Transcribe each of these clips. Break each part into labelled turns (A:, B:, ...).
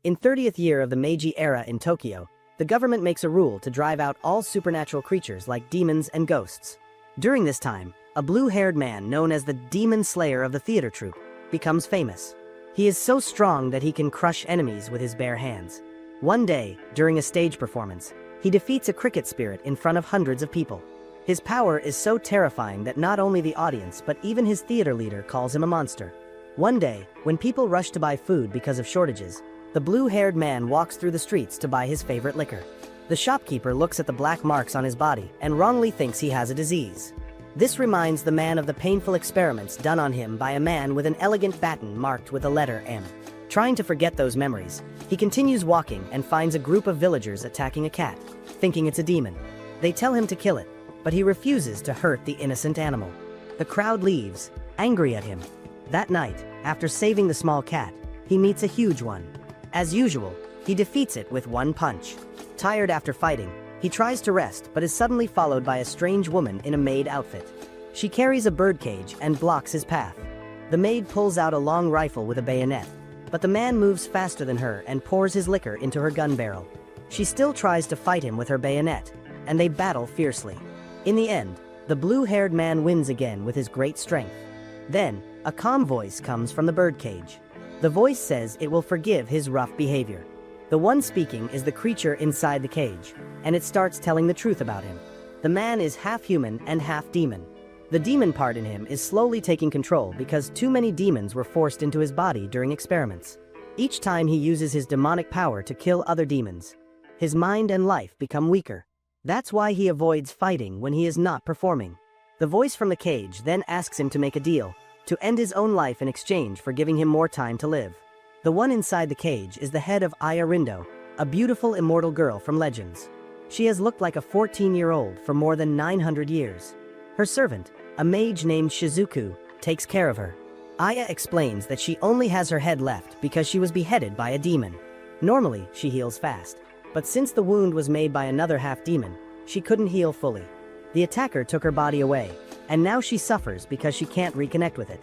A: In 30th year of the Meiji era in Tokyo, the government makes a rule to drive out all supernatural creatures like demons and ghosts. During this time, a blue-haired man known as the Demon Slayer of the theater troupe becomes famous. He is so strong that he can crush enemies with his bare hands. One day, during a stage performance, he defeats a cricket spirit in front of hundreds of people. His power is so terrifying that not only the audience but even his theater leader calls him a monster. One day, when people rush to buy food because of shortages, the blue-haired man walks through the streets to buy his favorite liquor. The shopkeeper looks at the black marks on his body and wrongly thinks he has a disease. This reminds the man of the painful experiments done on him by a man with an elegant baton marked with the letter M. Trying to forget those memories, he continues walking and finds a group of villagers attacking a cat, thinking it's a demon. They tell him to kill it, but he refuses to hurt the innocent animal. The crowd leaves, angry at him. That night, after saving the small cat, he meets a huge one. As usual, he defeats it with one punch. Tired after fighting, he tries to rest but is suddenly followed by a strange woman in a maid outfit. She carries a birdcage and blocks his path. The maid pulls out a long rifle with a bayonet, but the man moves faster than her and pours his liquor into her gun barrel. She still tries to fight him with her bayonet, and they battle fiercely. In the end, the blue-haired man wins again with his great strength. Then, a calm voice comes from the birdcage. The voice says it will forgive his rough behavior. The one speaking is the creature inside the cage, and it starts telling the truth about him. The man is half human and half demon. The demon part in him is slowly taking control because too many demons were forced into his body during experiments. Each time he uses his demonic power to kill other demons, his mind and life become weaker. That's why he avoids fighting when he is not performing. The voice from the cage then asks him to make a deal, to end his own life in exchange for giving him more time to live. The one inside the cage is the head of Aya Rindo, a beautiful immortal girl from Legends. She has looked like a 14-year-old for more than 900 years. Her servant, a mage named Shizuku, takes care of her. Aya explains that she only has her head left because she was beheaded by a demon. Normally, she heals fast, but since the wound was made by another half-demon, she couldn't heal fully. The attacker took her body away, and now she suffers because she can't reconnect with it.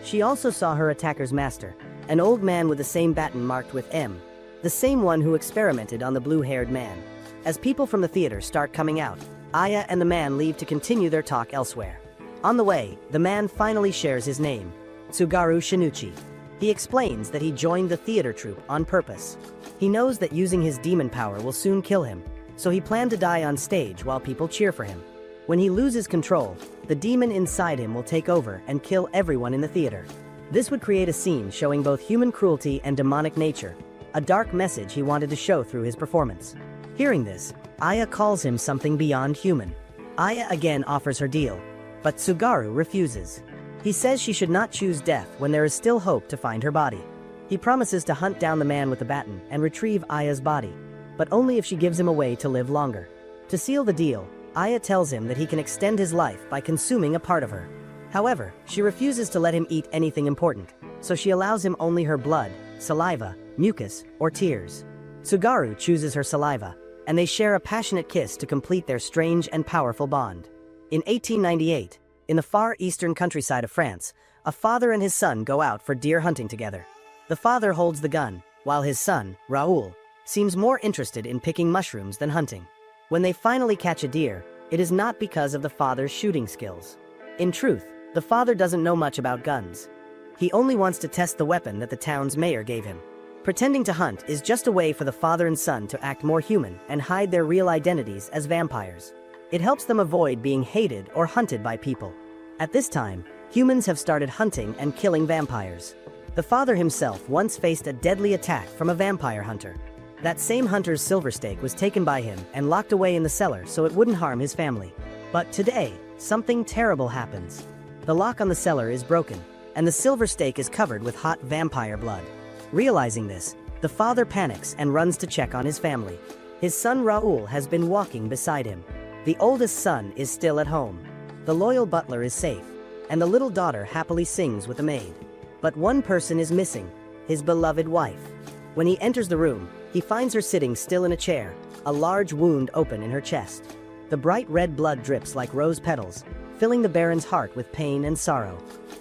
A: She also saw her attacker's master, an old man with the same baton marked with M, the same one who experimented on the blue-haired man. As people from the theater start coming out, Aya and the man leave to continue their talk elsewhere. On the way, the man finally shares his name, Tsugaru Shinuchi. He explains that he joined the theater troupe on purpose. He knows that using his demon power will soon kill him, so he planned to die on stage while people cheer for him. When he loses control, the demon inside him will take over and kill everyone in the theater. This would create a scene showing both human cruelty and demonic nature, a dark message he wanted to show through his performance. Hearing this, Aya calls him something beyond human. Aya again offers her deal, but Tsugaru refuses. He says she should not choose death when there is still hope to find her body. He promises to hunt down the man with the baton and retrieve Aya's body, but only if she gives him a way to live longer. To seal the deal, Aya tells him that he can extend his life by consuming a part of her. However, she refuses to let him eat anything important, so she allows him only her blood, saliva, mucus, or tears. Tsugaru chooses her saliva, and they share a passionate kiss to complete their strange and powerful bond. In 1898, in the far eastern countryside of France, a father and his son go out for deer hunting together. The father holds the gun, while his son, Raoul, seems more interested in picking mushrooms than hunting. When they finally catch a deer, it is not because of the father's shooting skills. In truth, the father doesn't know much about guns. He only wants to test the weapon that the town's mayor gave him. Pretending to hunt is just a way for the father and son to act more human and hide their real identities as vampires. It helps them avoid being hated or hunted by people. At this time, humans have started hunting and killing vampires. The father himself once faced a deadly attack from a vampire hunter. That same hunter's silver stake was taken by him and locked away in the cellar so it wouldn't harm his family. But today, something terrible happens. The lock on the cellar is broken, and the silver stake is covered with hot vampire blood. Realizing this, the father panics and runs to check on his family. His son Raoul has been walking beside him. The oldest son is still at home. The loyal butler is safe, and the little daughter happily sings with the maid. But one person is missing, his beloved wife. When he enters the room, he finds her sitting still in a chair, a large wound open in her chest. The bright red blood drips like rose petals, filling the Baron's heart with pain and sorrow.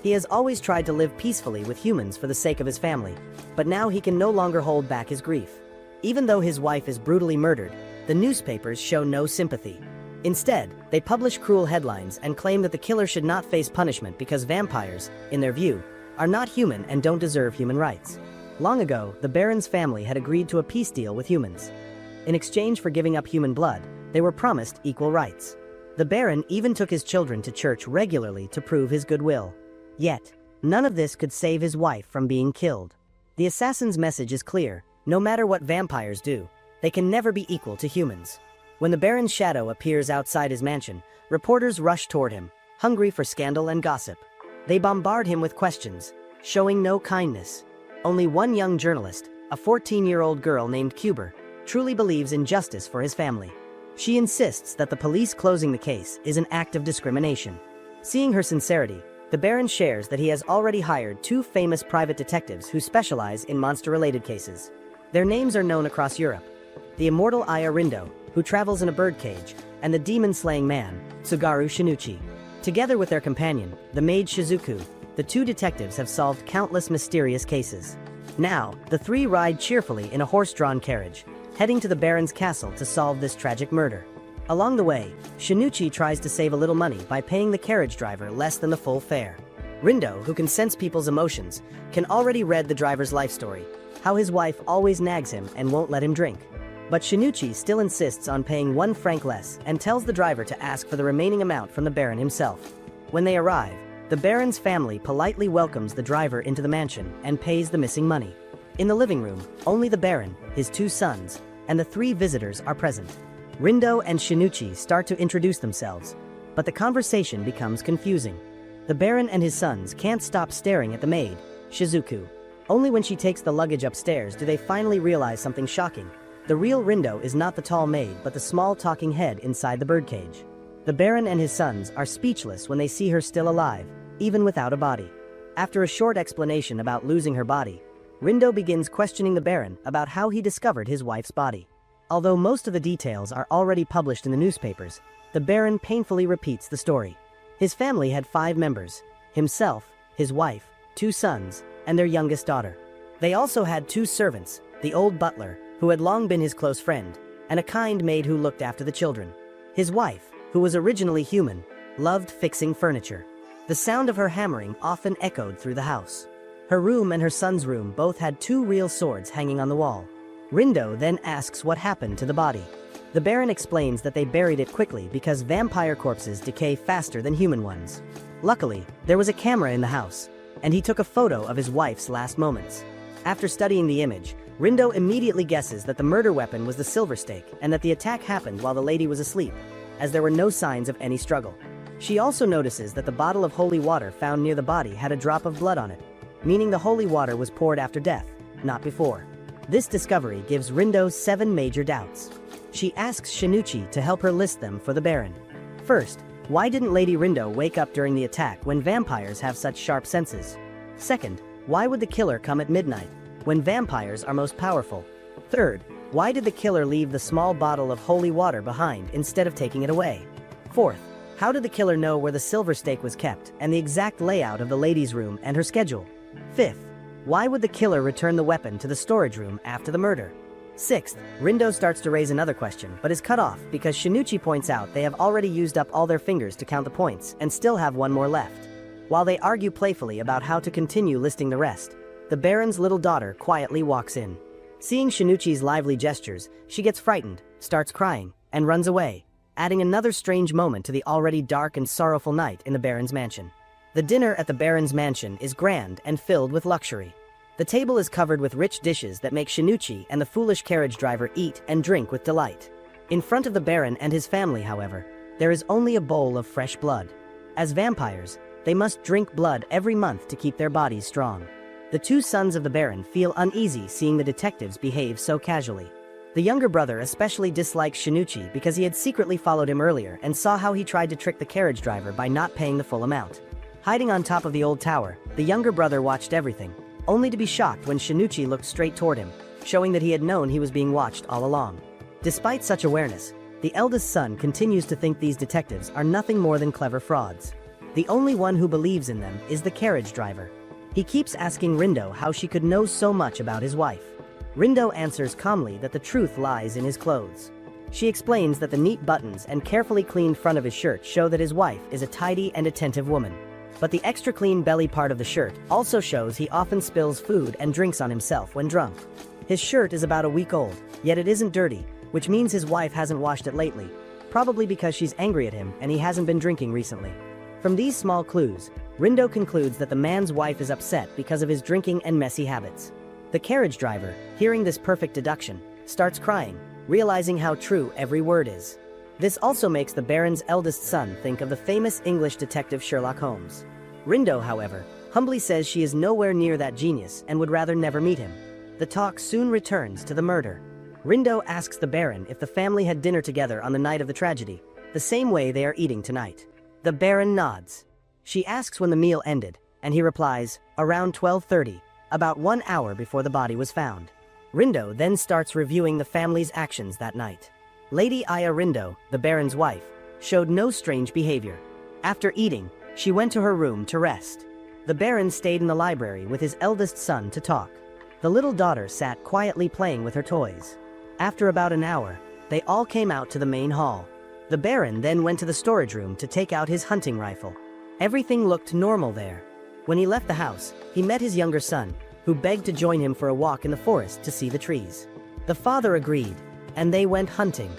A: He has always tried to live peacefully with humans for the sake of his family, but now he can no longer hold back his grief. Even though his wife is brutally murdered, the newspapers show no sympathy. Instead, they publish cruel headlines and claim that the killer should not face punishment because vampires, in their view, are not human and don't deserve human rights. Long ago, the Baron's family had agreed to a peace deal with humans. In exchange for giving up human blood, they were promised equal rights. The Baron even took his children to church regularly to prove his goodwill. Yet, none of this could save his wife from being killed. The assassin's message is clear: no matter what vampires do, they can never be equal to humans. When the Baron's shadow appears outside his mansion, reporters rush toward him, hungry for scandal and gossip. They bombard him with questions, showing no kindness. Only one young journalist, a 14-year-old girl named Cuber, truly believes in justice for his family. She insists that the police closing the case is an act of discrimination. Seeing her sincerity, the Baron shares that he has already hired 2 famous private detectives who specialize in monster-related cases. Their names are known across Europe: the Immortal Rindo, who travels in a birdcage, and the demon-slaying man, Tsugaru Shinuchi. Together with their companion, the maid Shizuku, the 2 detectives have solved countless mysterious cases. Now, the 3 ride cheerfully in a horse-drawn carriage, heading to the Baron's castle to solve this tragic murder. Along the way, Shinuchi tries to save a little money by paying the carriage driver less than the full fare. Rindo, who can sense people's emotions, can already read the driver's life story, how his wife always nags him and won't let him drink. But Shinuchi still insists on paying 1 franc less and tells the driver to ask for the remaining amount from the Baron himself. When they arrive, the Baron's family politely welcomes the driver into the mansion and pays the missing money. In the living room, only the Baron, his 2 sons, and the 3 visitors are present. Rindo and Shinuchi start to introduce themselves, but the conversation becomes confusing. The Baron and his sons can't stop staring at the maid, Shizuku. Only when she takes the luggage upstairs do they finally realize something shocking. The real Rindo is not the tall maid but the small talking head inside the birdcage. The Baron and his sons are speechless when they see her still alive, even without a body. After a short explanation about losing her body, Rindo begins questioning the Baron about how he discovered his wife's body. Although most of the details are already published in the newspapers, the Baron painfully repeats the story. His family had 5 members: himself, his wife, 2 sons, and their youngest daughter. They also had 2 servants, the old butler, who had long been his close friend, and a kind maid who looked after the children. His wife, who was originally human, loved fixing furniture. The sound of her hammering often echoed through the house. Her room and her son's room both had 2 real swords hanging on the wall. Rindo then asks what happened to the body. The Baron explains that they buried it quickly because vampire corpses decay faster than human ones. Luckily, there was a camera in the house, and he took a photo of his wife's last moments. After studying the image, Rindo immediately guesses that the murder weapon was the silver stake and that the attack happened while the lady was asleep, as there were no signs of any struggle. She also notices that the bottle of holy water found near the body had a drop of blood on it, meaning the holy water was poured after death, not before. This discovery gives Rindo 7 major doubts. She asks Shinuchi to help her list them for the Baron. First, why didn't Lady Rindo wake up during the attack when vampires have such sharp senses? Second, why would the killer come at midnight, when vampires are most powerful? Third, why did the killer leave the small bottle of holy water behind instead of taking it away? Fourth, how did the killer know where the silver stake was kept and the exact layout of the lady's room and her schedule? Fifth, why would the killer return the weapon to the storage room after the murder? Sixth, Rindo starts to raise another question but is cut off because Shinuchi points out they have already used up all their fingers to count the points and still have 1 more left. While they argue playfully about how to continue listing the rest, the Baron's little daughter quietly walks in. Seeing Shinuchi's lively gestures, she gets frightened, starts crying, and runs away, adding another strange moment to the already dark and sorrowful night in the Baron's mansion. The dinner at the Baron's mansion is grand and filled with luxury. The table is covered with rich dishes that make Shinuchi and the foolish carriage driver eat and drink with delight. In front of the Baron and his family, however, there is only a bowl of fresh blood. As vampires, they must drink blood every month to keep their bodies strong. The 2 sons of the Baron feel uneasy seeing the detectives behave so casually. The younger brother especially dislikes Shinuchi because he had secretly followed him earlier and saw how he tried to trick the carriage driver by not paying the full amount. Hiding on top of the old tower, the younger brother watched everything, only to be shocked when Shinuchi looked straight toward him, showing that he had known he was being watched all along. Despite such awareness, the eldest son continues to think these detectives are nothing more than clever frauds. The only one who believes in them is the carriage driver. He keeps asking Rindo how she could know so much about his wife. Rindo answers calmly that the truth lies in his clothes. She explains that the neat buttons and carefully cleaned front of his shirt show that his wife is a tidy and attentive woman. But the extra clean belly part of the shirt also shows he often spills food and drinks on himself when drunk. His shirt is about a week old, yet it isn't dirty, which means his wife hasn't washed it lately, probably because she's angry at him and he hasn't been drinking recently. From these small clues, Rindo concludes that the man's wife is upset because of his drinking and messy habits. The carriage driver, hearing this perfect deduction, starts crying, realizing how true every word is. This also makes the Baron's eldest son think of the famous English detective Sherlock Holmes. Rindo, however, humbly says she is nowhere near that genius and would rather never meet him. The talk soon returns to the murder. Rindo asks the Baron if the family had dinner together on the night of the tragedy, the same way they are eating tonight. The Baron nods. She asks when the meal ended, and he replies, around 12:30, about 1 hour before the body was found. Rindo then starts reviewing the family's actions that night. Lady Aya Rindo, the Baron's wife, showed no strange behavior. After eating, she went to her room to rest. The Baron stayed in the library with his eldest son to talk. The little daughter sat quietly playing with her toys. After about an hour, they all came out to the main hall. The Baron then went to the storage room to take out his hunting rifle. Everything looked normal there. When he left the house, he met his younger son, who begged to join him for a walk in the forest to see the trees. The father agreed, and they went hunting.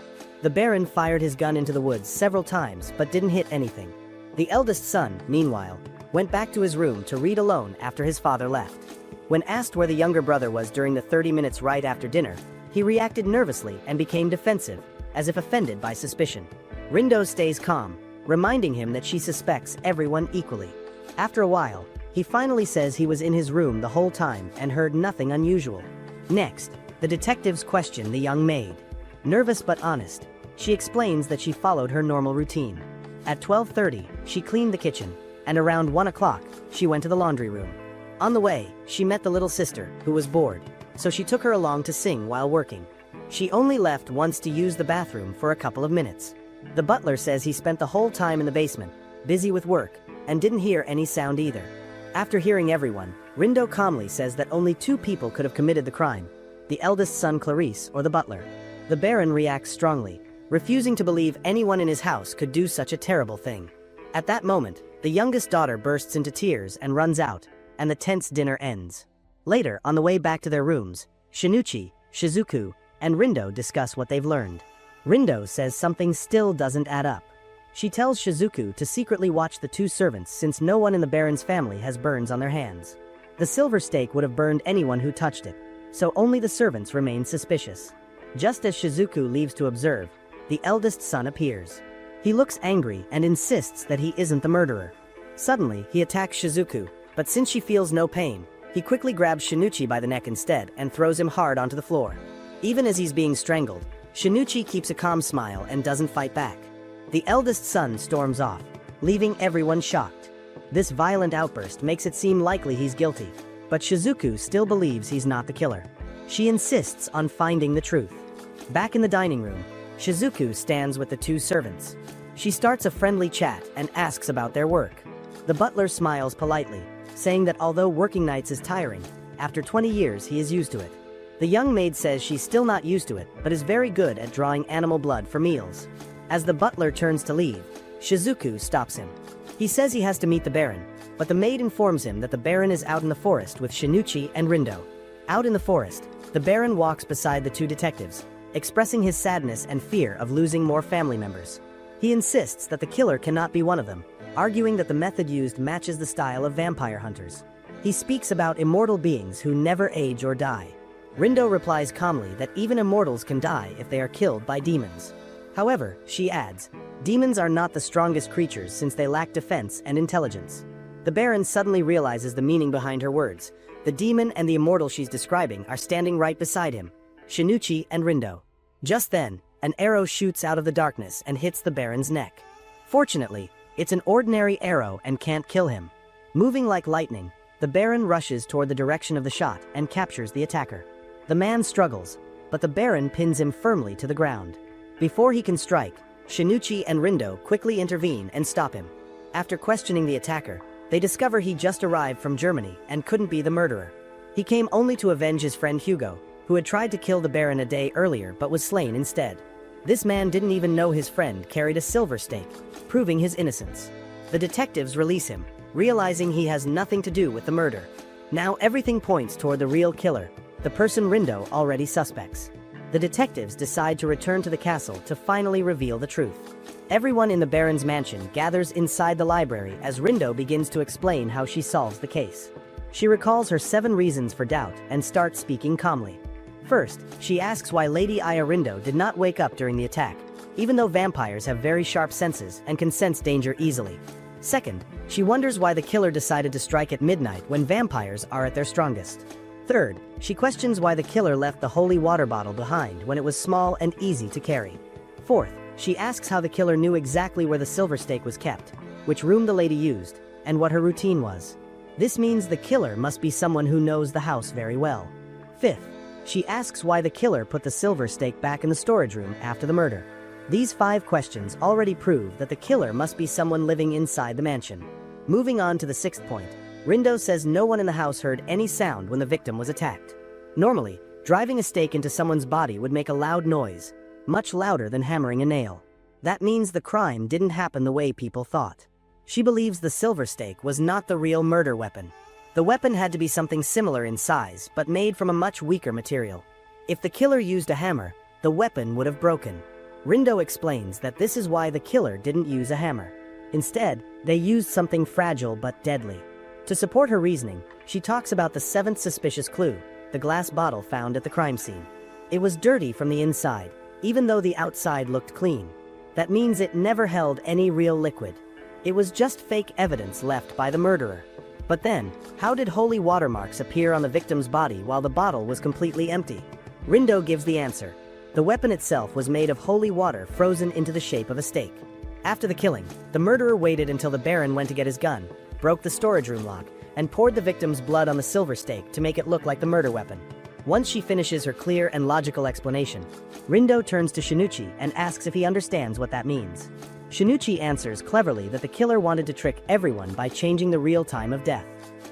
A: The Baron fired his gun into the woods several times but didn't hit anything. The eldest son, meanwhile, went back to his room to read alone after his father left. When asked where the younger brother was during the 30 minutes right after dinner, he reacted nervously and became defensive, as if offended by suspicion. Rindo stays calm, reminding him that she suspects everyone equally. After a while, he finally says he was in his room the whole time and heard nothing unusual. Next, the detectives question the young maid. Nervous but honest, she explains that she followed her normal routine. At 12:30, she cleaned the kitchen, and around 1 o'clock, she went to the laundry room. On the way, she met the little sister, who was bored, so she took her along to sing while working. She only left once to use the bathroom for a couple of minutes. The butler says he spent the whole time in the basement, busy with work, and didn't hear any sound either. After hearing everyone, Rindo calmly says that only 2 people could have committed the crime, the eldest son Clarice or the butler. The Baron reacts strongly, refusing to believe anyone in his house could do such a terrible thing. At that moment, the youngest daughter bursts into tears and runs out, and the tense dinner ends. Later, on the way back to their rooms, Shinichi, Shizuku, and Rindo discuss what they've learned. Rindo says something still doesn't add up. She tells Shizuku to secretly watch the 2 servants since no one in the Baron's family has burns on their hands. The silver stake would have burned anyone who touched it, so only the servants remain suspicious. Just as Shizuku leaves to observe, the eldest son appears. He looks angry and insists that he isn't the murderer. Suddenly, he attacks Shizuku, but since she feels no pain, he quickly grabs Shinichi by the neck instead and throws him hard onto the floor. Even as he's being strangled, Shinichi keeps a calm smile and doesn't fight back. The eldest son storms off, leaving everyone shocked. This violent outburst makes it seem likely he's guilty, but Shizuku still believes he's not the killer. She insists on finding the truth. Back in the dining room, Shizuku stands with the 2 servants. She starts a friendly chat and asks about their work. The butler smiles politely, saying that although working nights is tiring, after 20 years he is used to it. The young maid says she's still not used to it, but is very good at drawing animal blood for meals. As the butler turns to leave, Shizuku stops him. He says he has to meet the Baron, but the maid informs him that the Baron is out in the forest with Shinichi and Rindo. Out in the forest, the Baron walks beside the 2 detectives, expressing his sadness and fear of losing more family members. He insists that the killer cannot be one of them, arguing that the method used matches the style of vampire hunters. He speaks about immortal beings who never age or die. Rindo replies calmly that even immortals can die if they are killed by demons. However, she adds, demons are not the strongest creatures since they lack defense and intelligence. The Baron suddenly realizes the meaning behind her words. The demon and the immortal she's describing are standing right beside him, Shinichi and Rindo. Just then, an arrow shoots out of the darkness and hits the Baron's neck. Fortunately, it's an ordinary arrow and can't kill him. Moving like lightning, the Baron rushes toward the direction of the shot and captures the attacker. The man struggles, but the Baron pins him firmly to the ground. Before he can strike, Shinichi and Rindo quickly intervene and stop him. After questioning the attacker, they discover he just arrived from Germany and couldn't be the murderer. He came only to avenge his friend Hugo, who had tried to kill the Baron a day earlier but was slain instead. This man didn't even know his friend carried a silver stake, proving his innocence. The detectives release him, realizing he has nothing to do with the murder. Now everything points toward the real killer, the person Rindo already suspects. The detectives decide to return to the castle to finally reveal the truth. Everyone in the Baron's mansion gathers inside the library as Rindo begins to explain how she solves the case. She recalls her 7 reasons for doubt and starts speaking calmly. First, she asks why Lady Rindo did not wake up during the attack, even though vampires have very sharp senses and can sense danger easily. Second, she wonders why the killer decided to strike at midnight when vampires are at their strongest. Third, she questions why the killer left the holy water bottle behind when it was small and easy to carry. Fourth, she asks how the killer knew exactly where the silver stake was kept, which room the lady used, and what her routine was. This means the killer must be someone who knows the house very well. Fifth, she asks why the killer put the silver stake back in the storage room after the murder. These 5 questions already prove that the killer must be someone living inside the mansion. Moving on to the 6th point, Rindo says no one in the house heard any sound when the victim was attacked. Normally, driving a stake into someone's body would make a loud noise, much louder than hammering a nail. That means the crime didn't happen the way people thought. She believes the silver stake was not the real murder weapon. The weapon had to be something similar in size, but made from a much weaker material. If the killer used a hammer, the weapon would have broken. Rindo explains that this is why the killer didn't use a hammer. Instead, they used something fragile but deadly. To support her reasoning, she talks about the 7th suspicious clue, the glass bottle found at the crime scene. It was dirty from the inside, even though the outside looked clean. That means it never held any real liquid. It was just fake evidence left by the murderer. But then, how did holy watermarks appear on the victim's body while the bottle was completely empty? Rindo gives the answer. The weapon itself was made of holy water frozen into the shape of a stake. After the killing, the murderer waited until the Baron went to get his gun, broke the storage room lock, and poured the victim's blood on the silver stake to make it look like the murder weapon. Once she finishes her clear and logical explanation, Rindo turns to Shinichi and asks if he understands what that means. Shinichi answers cleverly that the killer wanted to trick everyone by changing the real time of death.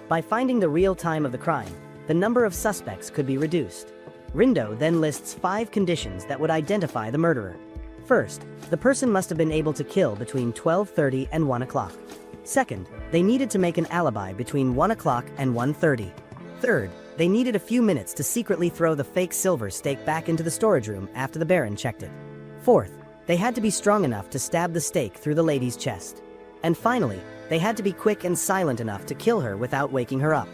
A: By finding the real time of the crime, the number of suspects could be reduced. Rindo then lists 5 conditions that would identify the murderer. First, the person must have been able to kill between 12:30 and 1 o'clock. Second, they needed to make an alibi between 1 o'clock and 1:30. Third, they needed a few minutes to secretly throw the fake silver stake back into the storage room after the Baron checked it. Fourth, they had to be strong enough to stab the stake through the lady's chest. And finally, they had to be quick and silent enough to kill her without waking her up.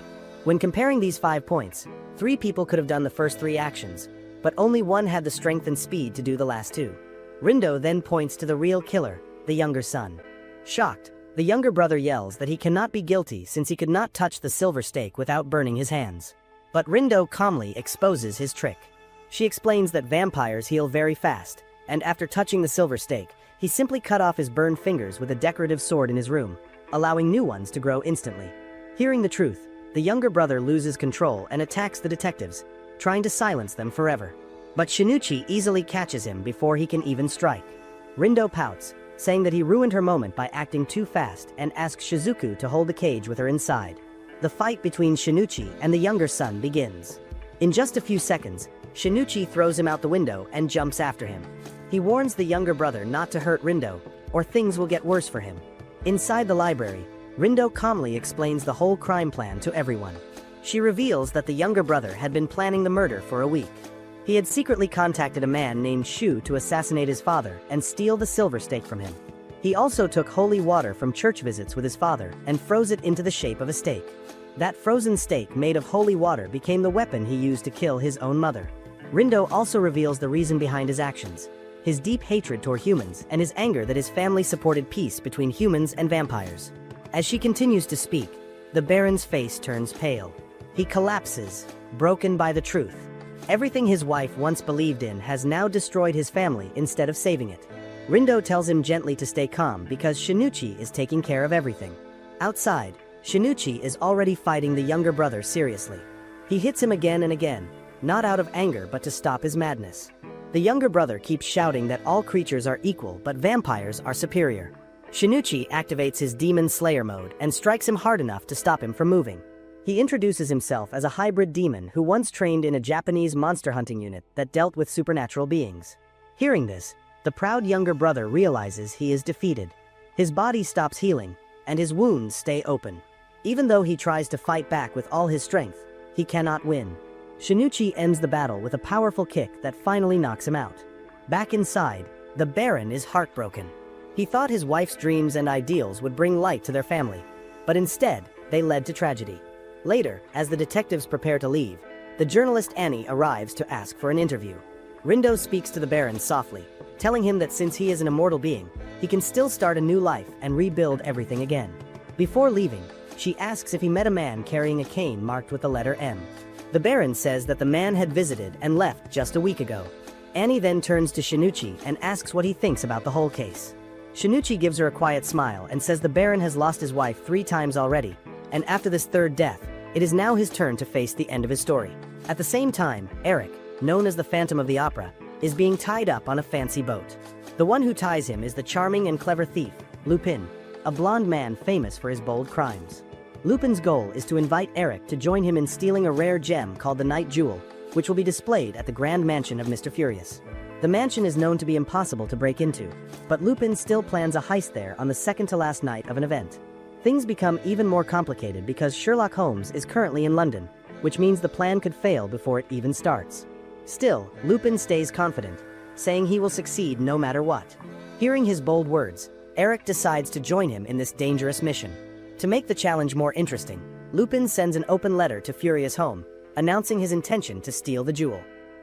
A: When comparing these 5 points, 3 people could have done the first 3 actions, but only one had the strength and speed to do the last 2. Rindo then points to the real killer, the younger son. Shocked, the younger brother yells that he cannot be guilty since he could not touch the silver stake without burning his hands. But Rindo calmly exposes his trick. She explains that vampires heal very fast, and after touching the silver stake, he simply cut off his burned fingers with a decorative sword in his room, allowing new ones to grow instantly. Hearing the truth, the younger brother loses control and attacks the detectives, trying to silence them forever. But Shinichi easily catches him before he can even strike. Rindo pouts, saying that he ruined her moment by acting too fast and asks Shizuku to hold the cage with her inside. The fight between Shinichi and the younger son begins. In just a few seconds, Shinichi throws him out the window and jumps after him. He warns the younger brother not to hurt Rindo, or things will get worse for him. Inside the library, Rindo calmly explains the whole crime plan to everyone. She reveals that the younger brother had been planning the murder for a week. He had secretly contacted a man named Shu to assassinate his father and steal the silver stake from him. He also took holy water from church visits with his father and froze it into the shape of a stake. That frozen stake made of holy water became the weapon he used to kill his own mother. Rindo also reveals the reason behind his actions: his deep hatred toward humans and his anger that his family supported peace between humans and vampires. As she continues to speak, the Baron's face turns pale. He collapses, broken by the truth. Everything his wife once believed in has now destroyed his family instead of saving it. Rindo tells him gently to stay calm because Shinichi is taking care of everything. Outside, Shinichi is already fighting the younger brother seriously. He hits him again and again, not out of anger but to stop his madness. The younger brother keeps shouting that all creatures are equal but vampires are superior. Shinichi activates his Demon Slayer mode and strikes him hard enough to stop him from moving. He introduces himself as a hybrid demon who once trained in a Japanese monster hunting unit that dealt with supernatural beings. Hearing this, the proud younger brother realizes he is defeated. His body stops healing, and his wounds stay open. Even though he tries to fight back with all his strength, he cannot win. Shinichi ends the battle with a powerful kick that finally knocks him out. Back inside, the Baron is heartbroken. He thought his wife's dreams and ideals would bring light to their family, but instead, they led to tragedy. Later, as the detectives prepare to leave, the journalist Annie arrives to ask for an interview. Rindo speaks to the Baron softly, telling him that since he is an immortal being, he can still start a new life and rebuild everything again. Before leaving, she asks if he met a man carrying a cane marked with the letter M. The Baron says that the man had visited and left just a week ago. Annie then turns to Shinichi and asks what he thinks about the whole case. Shinichi gives her a quiet smile and says the Baron has lost his wife 3 times already, and after this third death, it is now his turn to face the end of his story. At the same time, Eric, known as the Phantom of the Opera, is being tied up on a fancy boat. The one who ties him is the charming and clever thief, Lupin, a blonde man famous for his bold crimes. Lupin's goal is to invite Eric to join him in stealing a rare gem called the Night Jewel, which will be displayed at the Grand Mansion of Mr. Furious. The mansion is known to be impossible to break into, but Lupin still plans a heist there on the second-to-last night of an event. Things become even more complicated because Sherlock Holmes is currently in London, which means the plan could fail before it even starts. Still, Lupin stays confident, saying he will succeed no matter what. Hearing his bold words, Eric decides to join him in this dangerous mission. To make the challenge more interesting, Lupin sends an open letter to Furious' home, announcing his intention to steal the jewel.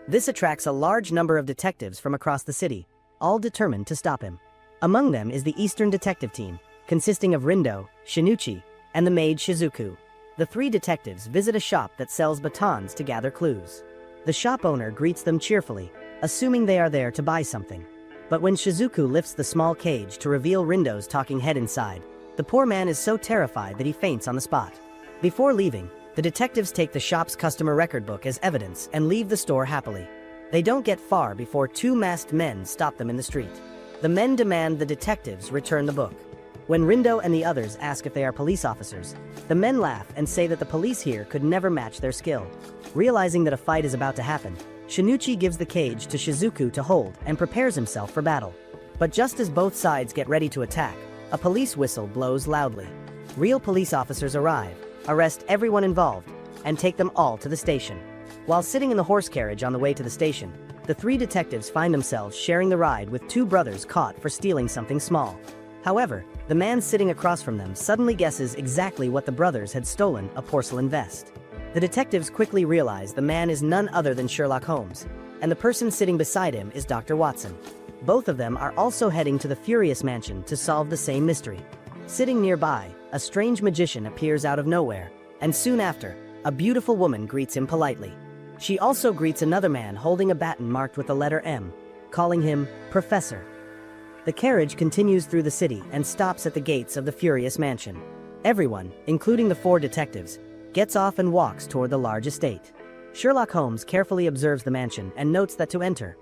A: This attracts a large number of detectives from across the city, all determined to stop him. Among them is the Eastern Detective Team, consisting of Rindo, Shinichi, and the maid Shizuku. The 3 detectives visit a shop that sells batons to gather clues. The shop owner greets them cheerfully, assuming they are there to buy something. But when Shizuku lifts the small cage to reveal Rindo's talking head inside, the poor man is so terrified that he faints on the spot. Before leaving, the detectives take the shop's customer record book as evidence and leave the store happily. They don't get far before 2 masked men stop them in the street. The men demand the detectives return the book. When Rindo and the others ask if they are police officers, the men laugh and say that the police here could never match their skill. Realizing that a fight is about to happen, Shinichi gives the cage to Shizuku to hold and prepares himself for battle. But just as both sides get ready to attack, a police whistle blows loudly. Real police officers arrive, arrest everyone involved, and take them all to the station. While sitting in the horse carriage on the way to the station, the 3 detectives find themselves sharing the ride with 2 brothers caught for stealing something small. However, the man sitting across from them suddenly guesses exactly what the brothers had stolen, a porcelain vest. The detectives quickly realize the man is none other than Sherlock Holmes, and the person sitting beside him is Dr. Watson. Both of them are also heading to the Furious Mansion to solve the same mystery. Sitting nearby, a strange magician appears out of nowhere, and soon after, a beautiful woman greets him politely. She also greets another man holding a baton marked with the letter M, calling him Professor. The carriage continues through the city and stops at the gates of the Furious Mansion. Everyone, including the 4 detectives, gets off and walks toward the large estate. Sherlock Holmes carefully observes the mansion and notes that to enter,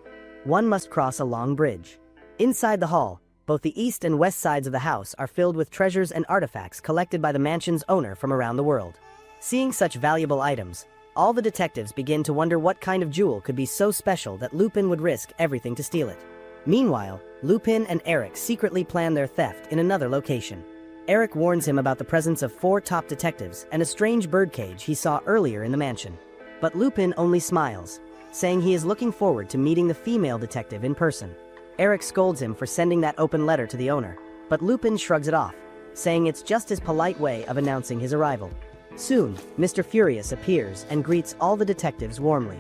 A: one must cross a long bridge. Inside the hall, both the east and west sides of the house are filled with treasures and artifacts collected by the mansion's owner from around the world. Seeing such valuable items, all the detectives begin to wonder what kind of jewel could be so special that Lupin would risk everything to steal it. Meanwhile, Lupin and Eric secretly plan their theft in another location. Eric warns him about the presence of 4 top detectives and a strange birdcage he saw earlier in the mansion. But Lupin only smiles, saying he is looking forward to meeting the female detective in person. Eric scolds him for sending that open letter to the owner, but Lupin shrugs it off, saying it's just his polite way of announcing his arrival. Soon, Mr. Furious appears and greets all the detectives warmly.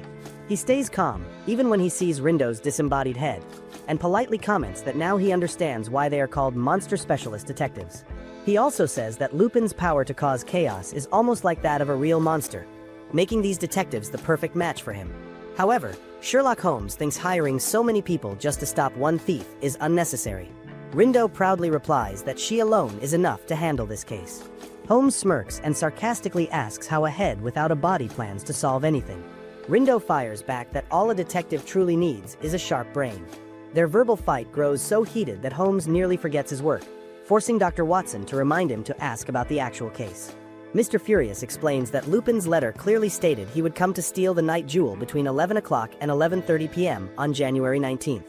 A: He stays calm, even when he sees Rindo's disembodied head, and politely comments that now he understands why they are called monster specialist detectives. He also says that Lupin's power to cause chaos is almost like that of a real monster, making these detectives the perfect match for him. However, Sherlock Holmes thinks hiring so many people just to stop one thief is unnecessary. Rindo proudly replies that she alone is enough to handle this case. Holmes smirks and sarcastically asks how a head without a body plans to solve anything. Rindo fires back that all a detective truly needs is a sharp brain. Their verbal fight grows so heated that Holmes nearly forgets his work, forcing Dr. Watson to remind him to ask about the actual case. Mr. Furious explains that Lupin's letter clearly stated he would come to steal the night jewel between 11 o'clock and 11:30 p.m. on January 19th.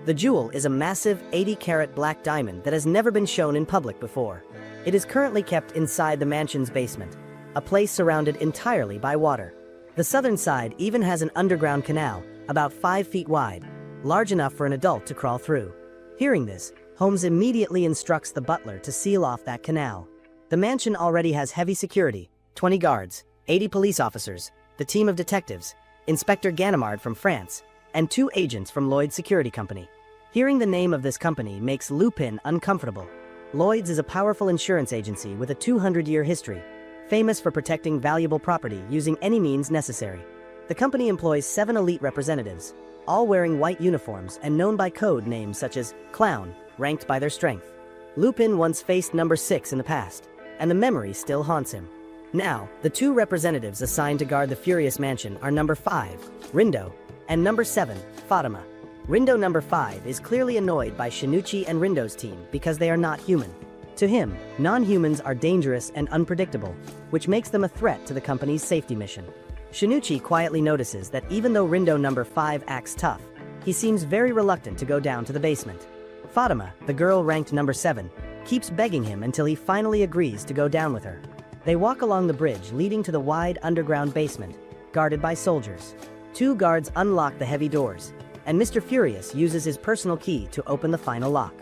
A: The jewel is a massive 80-carat black diamond that has never been shown in public before. It is currently kept inside the mansion's basement, a place surrounded entirely by water. The southern side even has an underground canal, about 5 feet wide, large enough for an adult to crawl through. Hearing this, Holmes immediately instructs the butler to seal off that canal. The mansion already has heavy security, 20 guards, 80 police officers, the team of detectives, Inspector Ganimard from France, and 2 agents from Lloyd's Security Company. Hearing the name of this company makes Lupin uncomfortable. Lloyd's is a powerful insurance agency with a 200-year history, famous for protecting valuable property using any means necessary. The company employs 7 elite representatives, all wearing white uniforms and known by code names such as Clown, ranked by their strength. Lupin once faced number 6 in the past, and the memory still haunts him. Now, the 2 representatives assigned to guard the Furious Mansion are number 5, Rindo, and number 7, Fatima. Rindo number 5 is clearly annoyed by Shinuchi and Rindo's team because they are not human. To him, non-humans are dangerous and unpredictable, which makes them a threat to the company's safety mission. Shinuchi quietly notices that even though Rindo number 5 acts tough, he seems very reluctant to go down to the basement. Fatima, the girl ranked number 7, keeps begging him until he finally agrees to go down with her. They walk along the bridge leading to the wide underground basement, guarded by soldiers. 2 guards unlock the heavy doors, and Mr. Furious uses his personal key to open the final lock.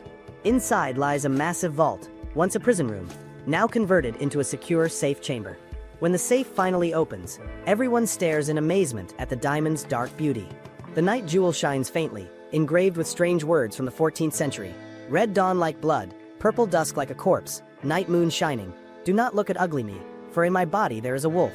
A: Inside lies a massive vault, once a prison room, now converted into a secure safe chamber. When the safe finally opens, everyone stares in amazement at the diamond's dark beauty. The night jewel shines faintly, engraved with strange words from the 14th century. Red dawn like blood, purple dusk like a corpse, night moon shining. Do not look at ugly me, for in my body there is a wolf.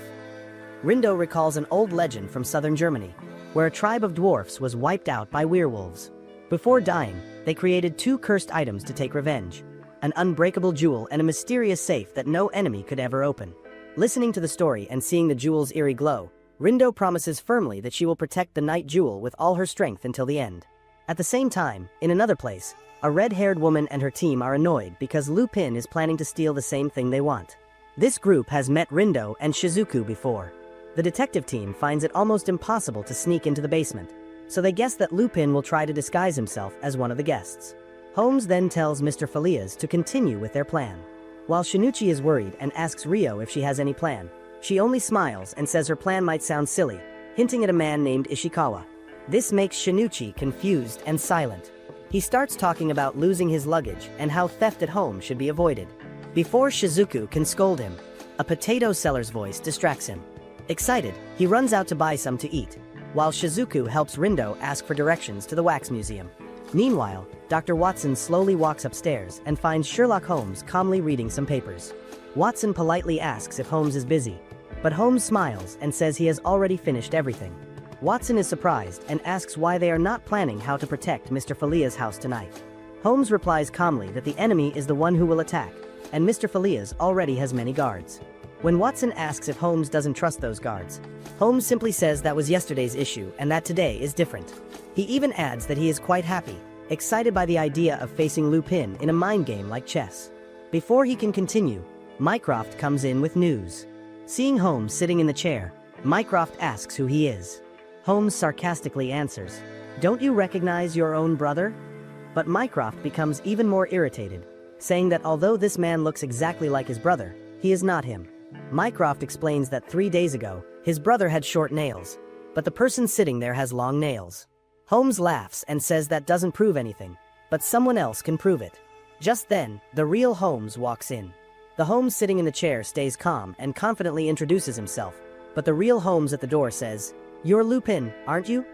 A: Rindo recalls an old legend from southern Germany, where a tribe of dwarfs was wiped out by werewolves. Before dying, they created 2 cursed items to take revenge: an unbreakable jewel and a mysterious safe that no enemy could ever open. Listening to the story and seeing the jewel's eerie glow, Rindo promises firmly that she will protect the night jewel with all her strength until the end. At the same time, in another place, a red-haired woman and her team are annoyed because Lupin is planning to steal the same thing they want. This group has met Rindo and Shizuku before. The detective team finds it almost impossible to sneak into the basement, so they guess that Lupin will try to disguise himself as one of the guests. Holmes then tells Mr. Felias to continue with their plan. While Shinuchi is worried and asks Rio if she has any plan, she only smiles and says her plan might sound silly, hinting at a man named Ishikawa. This makes Shinuchi confused and silent. He starts talking about losing his luggage and how theft at home should be avoided. Before Shizuku can scold him, a potato seller's voice distracts him. Excited, he runs out to buy some to eat, while Shizuku helps Rindo ask for directions to the wax museum. Meanwhile, Dr. Watson slowly walks upstairs and finds Sherlock Holmes calmly reading some papers. Watson politely asks if Holmes is busy, but Holmes smiles and says he has already finished everything. Watson is surprised and asks why they are not planning how to protect Mr. Felia's house tonight. Holmes replies calmly that the enemy is the one who will attack, and Mr. Felia's already has many guards. When Watson asks if Holmes doesn't trust those guards, Holmes simply says that was yesterday's issue and that today is different. He even adds that he is quite happy, excited by the idea of facing Lupin in a mind game like chess. Before he can continue, Mycroft comes in with news. Seeing Holmes sitting in the chair, Mycroft asks who he is. Holmes sarcastically answers, "Don't you recognize your own brother?" But Mycroft becomes even more irritated, saying that although this man looks exactly like his brother, he is not him. Mycroft explains that 3 days ago, his brother had short nails, but the person sitting there has long nails. Holmes laughs and says that doesn't prove anything, but someone else can prove it. Just then, the real Holmes walks in. The Holmes sitting in the chair stays calm and confidently introduces himself, but the real Holmes at the door says, "You're Lupin, aren't you?"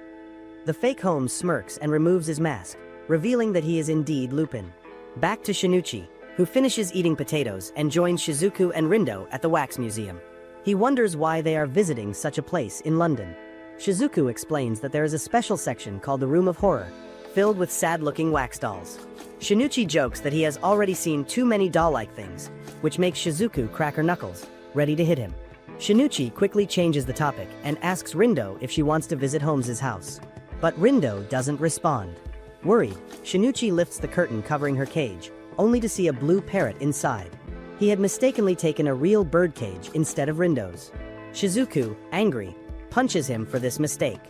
A: The fake Holmes smirks and removes his mask, revealing that he is indeed Lupin. Back to Shinuchi, who finishes eating potatoes and joins Shizuku and Rindo at the Wax Museum. He wonders why they are visiting such a place in London. Shizuku explains that there is a special section called the Room of Horror, filled with sad-looking wax dolls. Shinuchi jokes that he has already seen too many doll-like things, which makes Shizuku crack her knuckles, ready to hit him. Shinuchi quickly changes the topic and asks Rindo if she wants to visit Holmes's house. But Rindo doesn't respond. Worried, Shinuchi lifts the curtain covering her cage, only to see a blue parrot inside. He had mistakenly taken a real birdcage instead of Rindo's. Shizuku, angry, punches him for this mistake.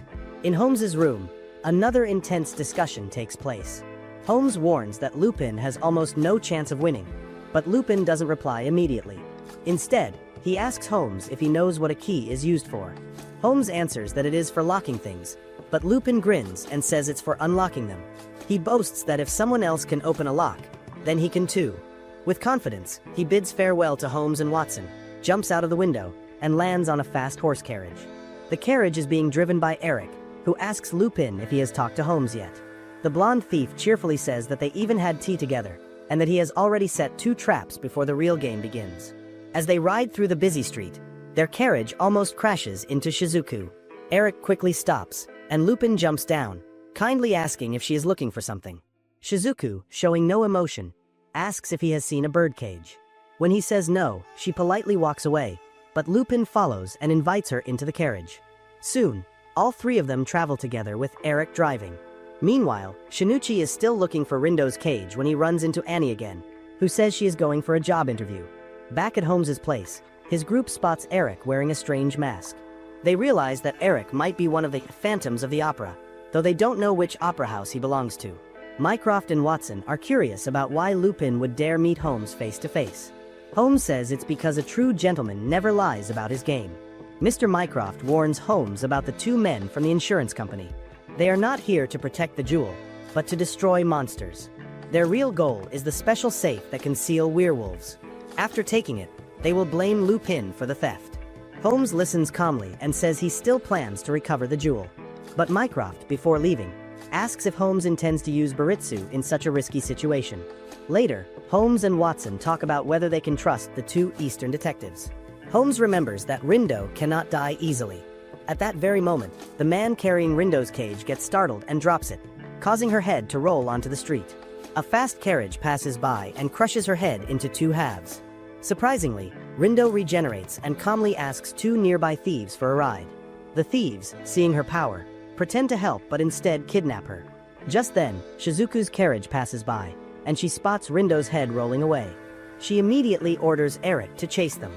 A: In Holmes's room, another intense discussion takes place. Holmes warns that Lupin has almost no chance of winning, but Lupin doesn't reply immediately. Instead, he asks Holmes if he knows what a key is used for. Holmes answers that it is for locking things, but Lupin grins and says it's for unlocking them. He boasts that if someone else can open a lock, then he can too. With confidence, he bids farewell to Holmes and Watson, jumps out of the window, and lands on a fast horse carriage. The carriage is being driven by Eric, who asks Lupin if he has talked to Holmes yet. The blonde thief cheerfully says that they even had tea together, and that he has already set 2 traps before the real game begins. As they ride through the busy street, their carriage almost crashes into Shizuku. Eric quickly stops, and Lupin jumps down, kindly asking if she is looking for something. Shizuku, showing no emotion, asks if he has seen a birdcage. When he says no, she politely walks away, but Lupin follows and invites her into the carriage. Soon, all 3 of them travel together with Eric driving. Meanwhile, Shinichi is still looking for Rindo's cage when he runs into Annie again, who says she is going for a job interview. Back at Holmes's place, his group spots Eric wearing a strange mask. They realize that Eric might be one of the Phantoms of the Opera, though they don't know which opera house he belongs to. Mycroft and Watson are curious about why Lupin would dare meet Holmes face to face. Holmes says it's because a true gentleman never lies about his game. Mr. Mycroft warns Holmes about the 2 men from the insurance company. They are not here to protect the jewel, but to destroy monsters. Their real goal is the special safe that can seal werewolves. After taking it, they will blame Lupin for the theft. Holmes listens calmly and says he still plans to recover the jewel. But Mycroft, before leaving, asks if Holmes intends to use Baritsu in such a risky situation. Later, Holmes and Watson talk about whether they can trust the 2 Eastern detectives. Holmes remembers that Rindo cannot die easily. At that very moment, the man carrying Rindo's cage gets startled and drops it, causing her head to roll onto the street. A fast carriage passes by and crushes her head into 2 halves. Surprisingly, Rindo regenerates and calmly asks 2 nearby thieves for a ride. The thieves, seeing her power, pretend to help but instead kidnap her. Just then, Shizuku's carriage passes by, and she spots Rindo's head rolling away. She immediately orders Eric to chase them.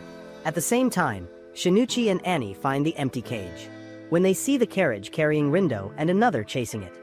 A: At the same time, Shinichi and Annie find the empty cage. When they see the carriage carrying Rindo and another chasing it,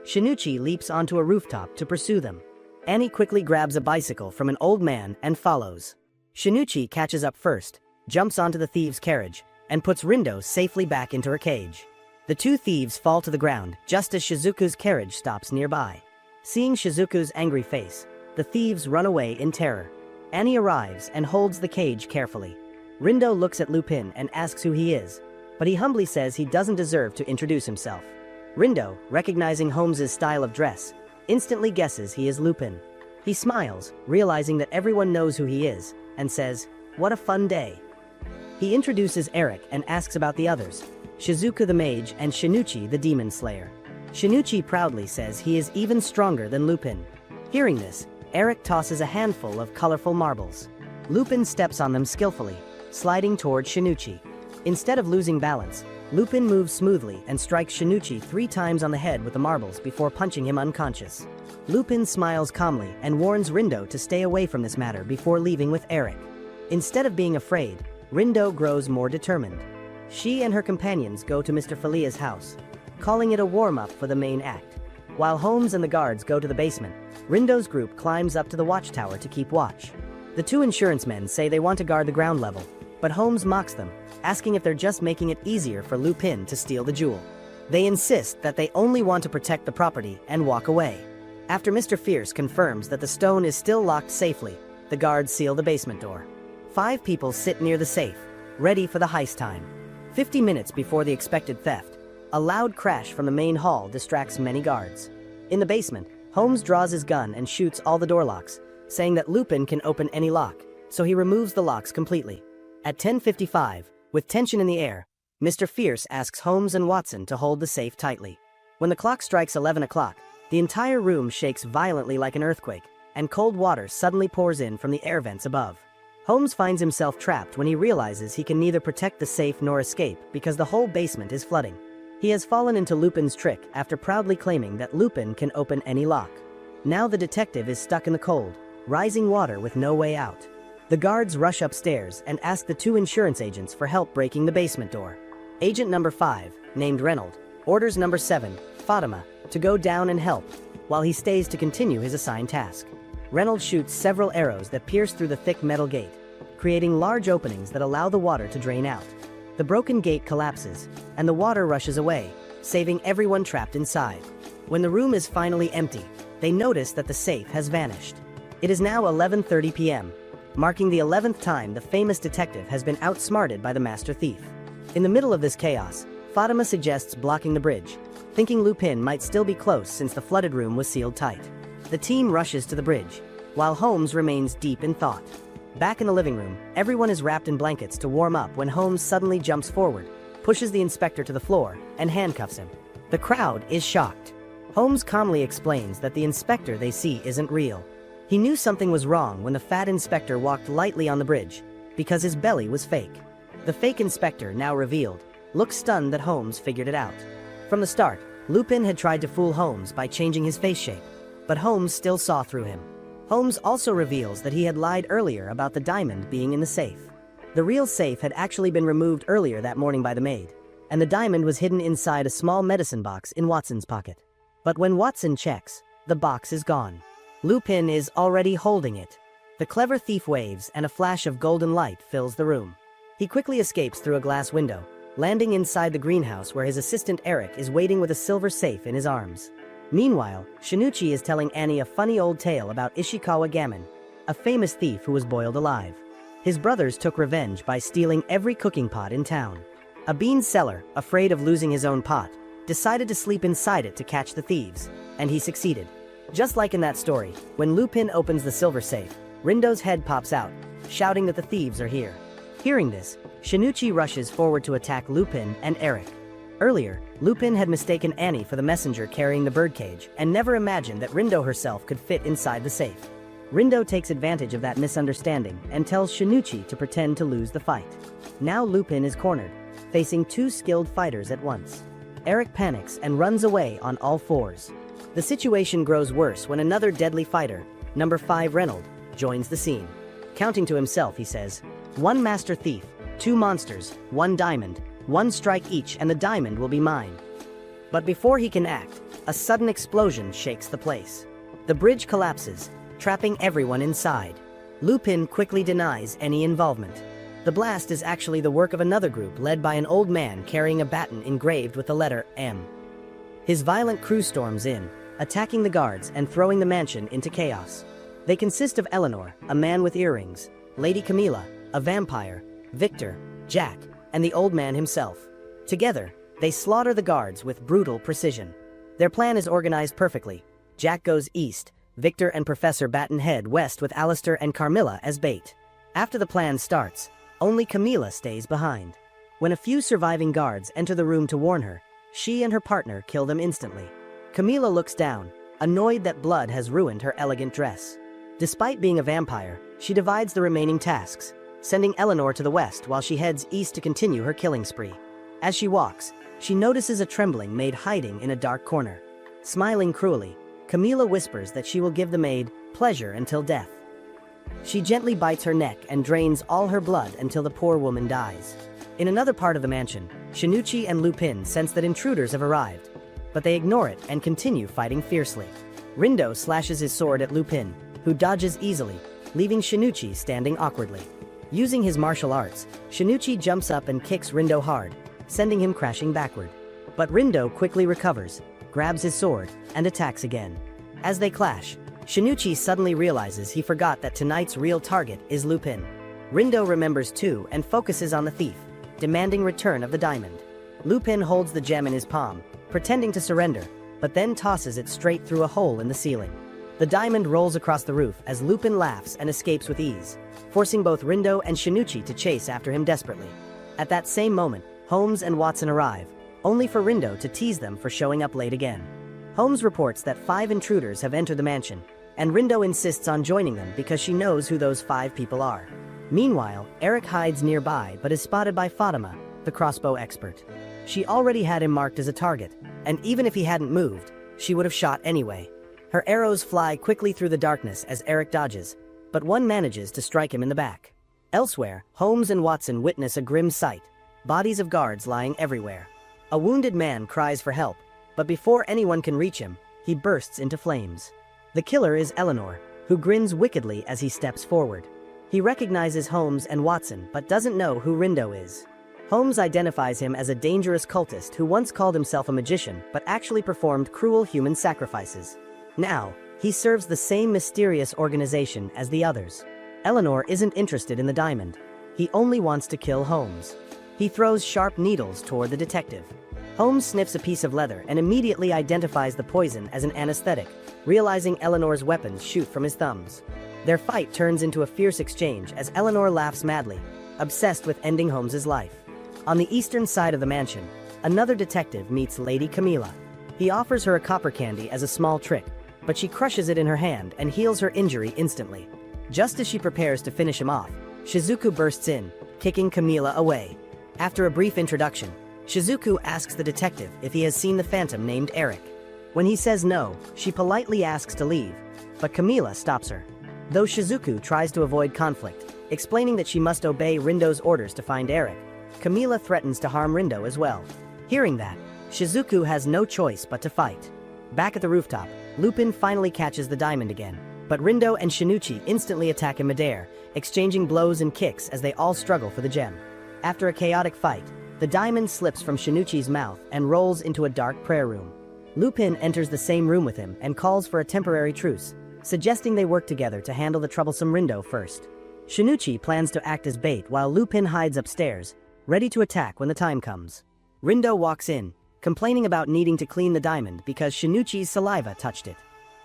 A: Shinichi leaps onto a rooftop to pursue them. Annie quickly grabs a bicycle from an old man and follows. Shinichi catches up first, jumps onto the thieves' carriage, and puts Rindo safely back into her cage. The 2 thieves fall to the ground just as Shizuku's carriage stops nearby. Seeing Shizuku's angry face, the thieves run away in terror. Annie arrives and holds the cage carefully. Rindo looks at Lupin and asks who he is, but he humbly says he doesn't deserve to introduce himself. Rindo, recognizing Holmes's style of dress, instantly guesses he is Lupin. He smiles, realizing that everyone knows who he is, and says, "What a fun day." He introduces Eric and asks about the others, Shizuku the mage and Shinichi the demon slayer. Shinichi proudly says he is even stronger than Lupin. Hearing this, Eric tosses a handful of colorful marbles. Lupin steps on them skillfully, sliding toward Shinichi. Instead of losing balance, Lupin moves smoothly and strikes Shinichi 3 times on the head with the marbles before punching him unconscious. Lupin smiles calmly and warns Rindo to stay away from this matter before leaving with Eric. Instead of being afraid, Rindo grows more determined. She and her companions go to Mr. Falia's house, calling it a warm-up for the main act. While Holmes and the guards go to the basement, Rindo's group climbs up to the watchtower to keep watch. The 2 insurance men say they want to guard the ground level, but Holmes mocks them, asking if they're just making it easier for Lupin to steal the jewel. They insist that they only want to protect the property and walk away. After Mr. Fierce confirms that the stone is still locked safely, the guards seal the basement door. 5 people sit near the safe, ready for the heist time. 50 minutes before the expected theft, a loud crash from the main hall distracts many guards. In the basement, Holmes draws his gun and shoots all the door locks, saying that Lupin can open any lock, so he removes the locks completely. At 10:55, with tension in the air, Mr. Fierce asks Holmes and Watson to hold the safe tightly. When the clock strikes 11 o'clock, the entire room shakes violently like an earthquake, and cold water suddenly pours in from the air vents above. Holmes finds himself trapped when he realizes he can neither protect the safe nor escape because the whole basement is flooding. He has fallen into Lupin's trick after proudly claiming that Lupin can open any lock. Now the detective is stuck in the cold, rising water with no way out. The guards rush upstairs and ask the two insurance agents for help breaking the basement door. Agent number 5, named Reynold, orders number 7, Fatima, to go down and help, while he stays to continue his assigned task. Reynold shoots several arrows that pierce through the thick metal gate, creating large openings that allow the water to drain out. The broken gate collapses, and the water rushes away, saving everyone trapped inside. When the room is finally empty, they notice that the safe has vanished. It is now 11:30 p.m., marking the 11th time the famous detective has been outsmarted by the master thief. In the middle of this chaos, Fatima suggests blocking the bridge, thinking Lupin might still be close since the flooded room was sealed tight. The team rushes to the bridge, while Holmes remains deep in thought. Back in the living room, everyone is wrapped in blankets to warm up when Holmes suddenly jumps forward, pushes the inspector to the floor, and handcuffs him. The crowd is shocked. Holmes calmly explains that the inspector they see isn't real. He knew something was wrong when the fat inspector walked lightly on the bridge, because his belly was fake. The fake inspector, now revealed, looks stunned that Holmes figured it out. From the start, Lupin had tried to fool Holmes by changing his face shape, but Holmes still saw through him. Holmes also reveals that he had lied earlier about the diamond being in the safe. The real safe had actually been removed earlier that morning by the maid, and the diamond was hidden inside a small medicine box in Watson's pocket. But when Watson checks, the box is gone. Lupin is already holding it. The clever thief waves and a flash of golden light fills the room. He quickly escapes through a glass window, landing inside the greenhouse where his assistant Eric is waiting with a silver safe in his arms. Meanwhile, Shinichi is telling Annie a funny old tale about Ishikawa Gammon, a famous thief who was boiled alive. His brothers took revenge by stealing every cooking pot in town. A bean seller, afraid of losing his own pot, decided to sleep inside it to catch the thieves, and he succeeded. Just like in that story, when Lupin opens the silver safe, Rindo's head pops out, shouting that the thieves are here. Hearing this, Shinichi rushes forward to attack Lupin and Eric. Earlier, Lupin had mistaken Annie for the messenger carrying the birdcage and never imagined that Rindo herself could fit inside the safe. Rindo takes advantage of that misunderstanding and tells Shinichi to pretend to lose the fight. Now Lupin is cornered, facing two skilled fighters at once. Eric panics and runs away on all fours. The situation grows worse when another deadly fighter, number 5 Reynold, joins the scene. Counting to himself, he says, "One master thief, 2 monsters, 1 diamond, 1 strike each and the diamond will be mine." But before he can act, a sudden explosion shakes the place. The bridge collapses, trapping everyone inside. Lupin quickly denies any involvement. The blast is actually the work of another group led by an old man carrying a baton engraved with the letter M. His violent crew storms in, attacking the guards and throwing the mansion into chaos. They consist of Eleanor, a man with earrings, Lady Camilla, a vampire, Victor, Jack, and the old man himself. Together, they slaughter the guards with brutal precision. Their plan is organized perfectly. Jack goes east, Victor and Professor Batten head west with Alistair and Carmilla as bait. After the plan starts, only Camilla stays behind. When a few surviving guards enter the room to warn her, she and her partner kill them instantly. Camilla looks down, annoyed that blood has ruined her elegant dress. Despite being a vampire, she divides the remaining tasks, sending Eleanor to the west while she heads east to continue her killing spree. As she walks, she notices a trembling maid hiding in a dark corner. Smiling cruelly, Camilla whispers that she will give the maid pleasure until death. She gently bites her neck and drains all her blood until the poor woman dies. In another part of the mansion, Shinichi and Lupin sense that intruders have arrived, but they ignore it and continue fighting fiercely. Rindo slashes his sword at Lupin, who dodges easily, leaving Shinichi standing awkwardly. Using his martial arts, Shinichi jumps up and kicks Rindo hard, sending him crashing backward. But Rindo quickly recovers, grabs his sword, and attacks again. As they clash, Shinichi suddenly realizes he forgot that tonight's real target is Lupin. Rindo remembers too and focuses on the thief, demanding return of the diamond. Lupin holds the gem in his palm, pretending to surrender, but then tosses it straight through a hole in the ceiling. The diamond rolls across the roof as Lupin laughs and escapes with ease, forcing both Rindo and Shinichi to chase after him desperately. At that same moment, Holmes and Watson arrive, only for Rindo to tease them for showing up late again. Holmes reports that 5 intruders have entered the mansion, and Rindo insists on joining them because she knows who those 5 people are. Meanwhile, Eric hides nearby but is spotted by Fatima, the crossbow expert. She already had him marked as a target, and even if he hadn't moved, she would have shot anyway. Her arrows fly quickly through the darkness as Eric dodges, but one manages to strike him in the back. Elsewhere, Holmes and Watson witness a grim sight, bodies of guards lying everywhere. A wounded man cries for help, but before anyone can reach him, he bursts into flames. The killer is Eleanor, who grins wickedly as he steps forward. He recognizes Holmes and Watson but doesn't know who Rindo is. Holmes identifies him as a dangerous cultist who once called himself a magician but actually performed cruel human sacrifices. Now, he serves the same mysterious organization as the others. Eleanor isn't interested in the diamond. He only wants to kill Holmes. He throws sharp needles toward the detective. Holmes sniffs a piece of leather and immediately identifies the poison as an anesthetic, realizing Eleanor's weapons shoot from his thumbs. Their fight turns into a fierce exchange as Eleanor laughs madly, obsessed with ending Holmes's life. On the eastern side of the mansion, another detective meets Lady Camilla. He offers her a copper candy as a small trick, but she crushes it in her hand and heals her injury instantly. Just as she prepares to finish him off, Shizuku bursts in, kicking Camilla away. After a brief introduction, Shizuku asks the detective if he has seen the phantom named Eric. When he says no, she politely asks to leave, but Camilla stops her. Though Shizuku tries to avoid conflict, explaining that she must obey Rindo's orders to find Eric, Camilla threatens to harm Rindo as well. Hearing that, Shizuku has no choice but to fight. Back at the rooftop, Lupin finally catches the diamond again, but Rindo and Shinichi instantly attack in midair, exchanging blows and kicks as they all struggle for the gem. After a chaotic fight, the diamond slips from Shinichi's mouth and rolls into a dark prayer room. Lupin enters the same room with him and calls for a temporary truce, suggesting they work together to handle the troublesome Rindo first. Shinichi plans to act as bait while Lupin hides upstairs, ready to attack when the time comes. Rindo walks in, complaining about needing to clean the diamond because Shinichi's saliva touched it.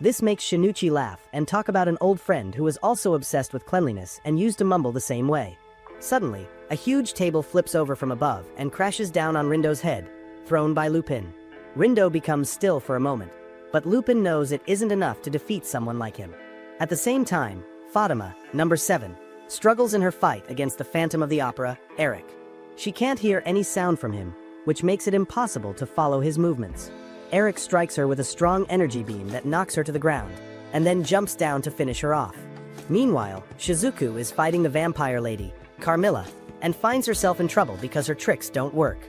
A: This makes Shinichi laugh and talk about an old friend who was also obsessed with cleanliness and used to mumble the same way. Suddenly, a huge table flips over from above and crashes down on Rindo's head, thrown by Lupin. Rindo becomes still for a moment, but Lupin knows it isn't enough to defeat someone like him. At the same time, Fatima, number 7, struggles in her fight against the Phantom of the Opera, Eric. She can't hear any sound from him, which makes it impossible to follow his movements. Eric strikes her with a strong energy beam that knocks her to the ground, and then jumps down to finish her off. Meanwhile, Shizuku is fighting the vampire lady, Carmilla, and finds herself in trouble because her tricks don't work.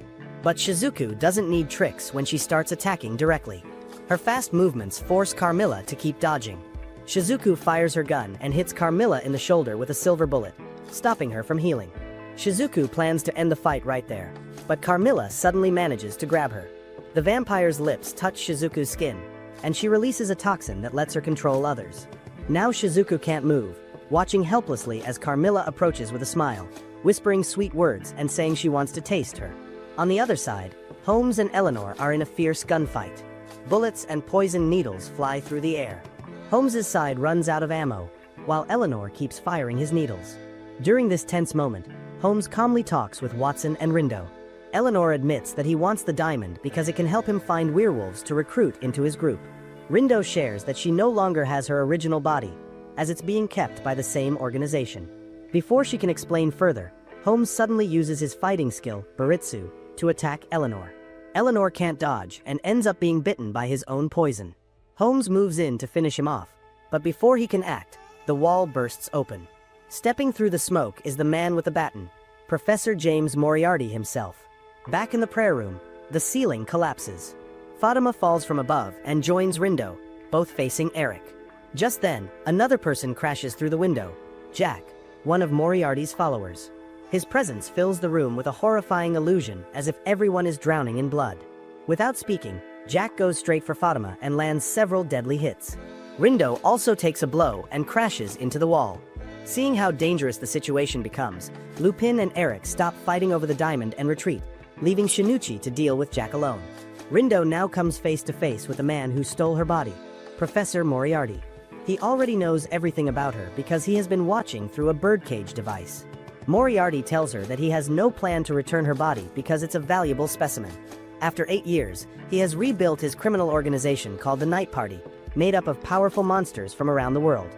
A: But Shizuku doesn't need tricks when she starts attacking directly. Her fast movements force Carmilla to keep dodging. Shizuku fires her gun and hits Carmilla in the shoulder with a silver bullet, stopping her from healing. Shizuku plans to end the fight right there, but Carmilla suddenly manages to grab her. The vampire's lips touch Shizuku's skin, and she releases a toxin that lets her control others. Now Shizuku can't move, watching helplessly as Carmilla approaches with a smile, whispering sweet words and saying she wants to taste her. On the other side, Holmes and Eleanor are in a fierce gunfight. Bullets and poison needles fly through the air. Holmes's side runs out of ammo, while Eleanor keeps firing his needles. During this tense moment, Holmes calmly talks with Watson and Rindo. Eleanor admits that he wants the diamond because it can help him find werewolves to recruit into his group. Rindo shares that she no longer has her original body, as it's being kept by the same organization. Before she can explain further, Holmes suddenly uses his fighting skill, Baritsu, to attack Eleanor. Eleanor can't dodge and ends up being bitten by his own poison. Holmes moves in to finish him off, but before he can act, the wall bursts open. Stepping through the smoke is the man with the baton, Professor James Moriarty himself. Back in the prayer room, the ceiling collapses. Fatima falls from above and joins Rindo, both facing Eric. Just then, another person crashes through the window, Jack, one of Moriarty's followers. His presence fills the room with a horrifying illusion as if everyone is drowning in blood. Without speaking, Jack goes straight for Fatima and lands several deadly hits. Rindo also takes a blow and crashes into the wall. Seeing how dangerous the situation becomes, Lupin and Eric stop fighting over the diamond and retreat, leaving Shinichi to deal with Jack alone. Rindo now comes face to face with the man who stole her body, Professor Moriarty. He already knows everything about her because he has been watching through a birdcage device. Moriarty tells her that he has no plan to return her body because it's a valuable specimen. After 8 years, he has rebuilt his criminal organization called the Night Party, made up of powerful monsters from around the world.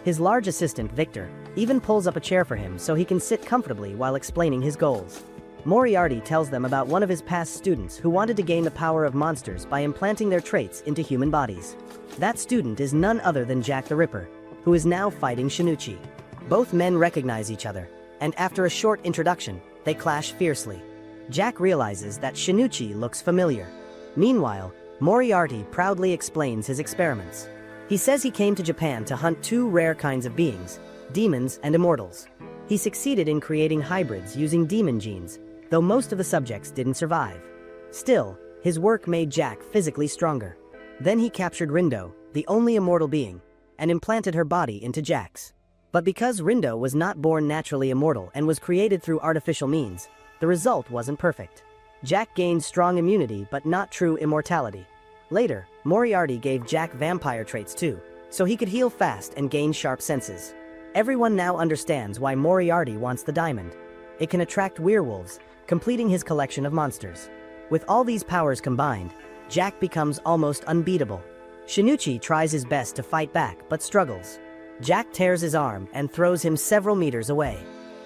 A: His large assistant, Victor, even pulls up a chair for him so he can sit comfortably while explaining his goals. Moriarty tells them about one of his past students who wanted to gain the power of monsters by implanting their traits into human bodies. That student is none other than Jack the Ripper, who is now fighting Shinichi. Both men recognize each other, and after a short introduction, they clash fiercely. Jack realizes that Shinichi looks familiar. Meanwhile, Moriarty proudly explains his experiments. He says he came to Japan to hunt two rare kinds of beings, demons and immortals. He succeeded in creating hybrids using demon genes, though most of the subjects didn't survive. Still, his work made Jack physically stronger. Then he captured Rindo, the only immortal being, and implanted her body into Jack's. But because Rindo was not born naturally immortal and was created through artificial means, the result wasn't perfect. Jack gained strong immunity but not true immortality. Later, Moriarty gave Jack vampire traits too, so he could heal fast and gain sharp senses. Everyone now understands why Moriarty wants the diamond. It can attract werewolves, completing his collection of monsters. With all these powers combined, Jack becomes almost unbeatable. Shinichi tries his best to fight back but struggles. Jack tears his arm and throws him several meters away.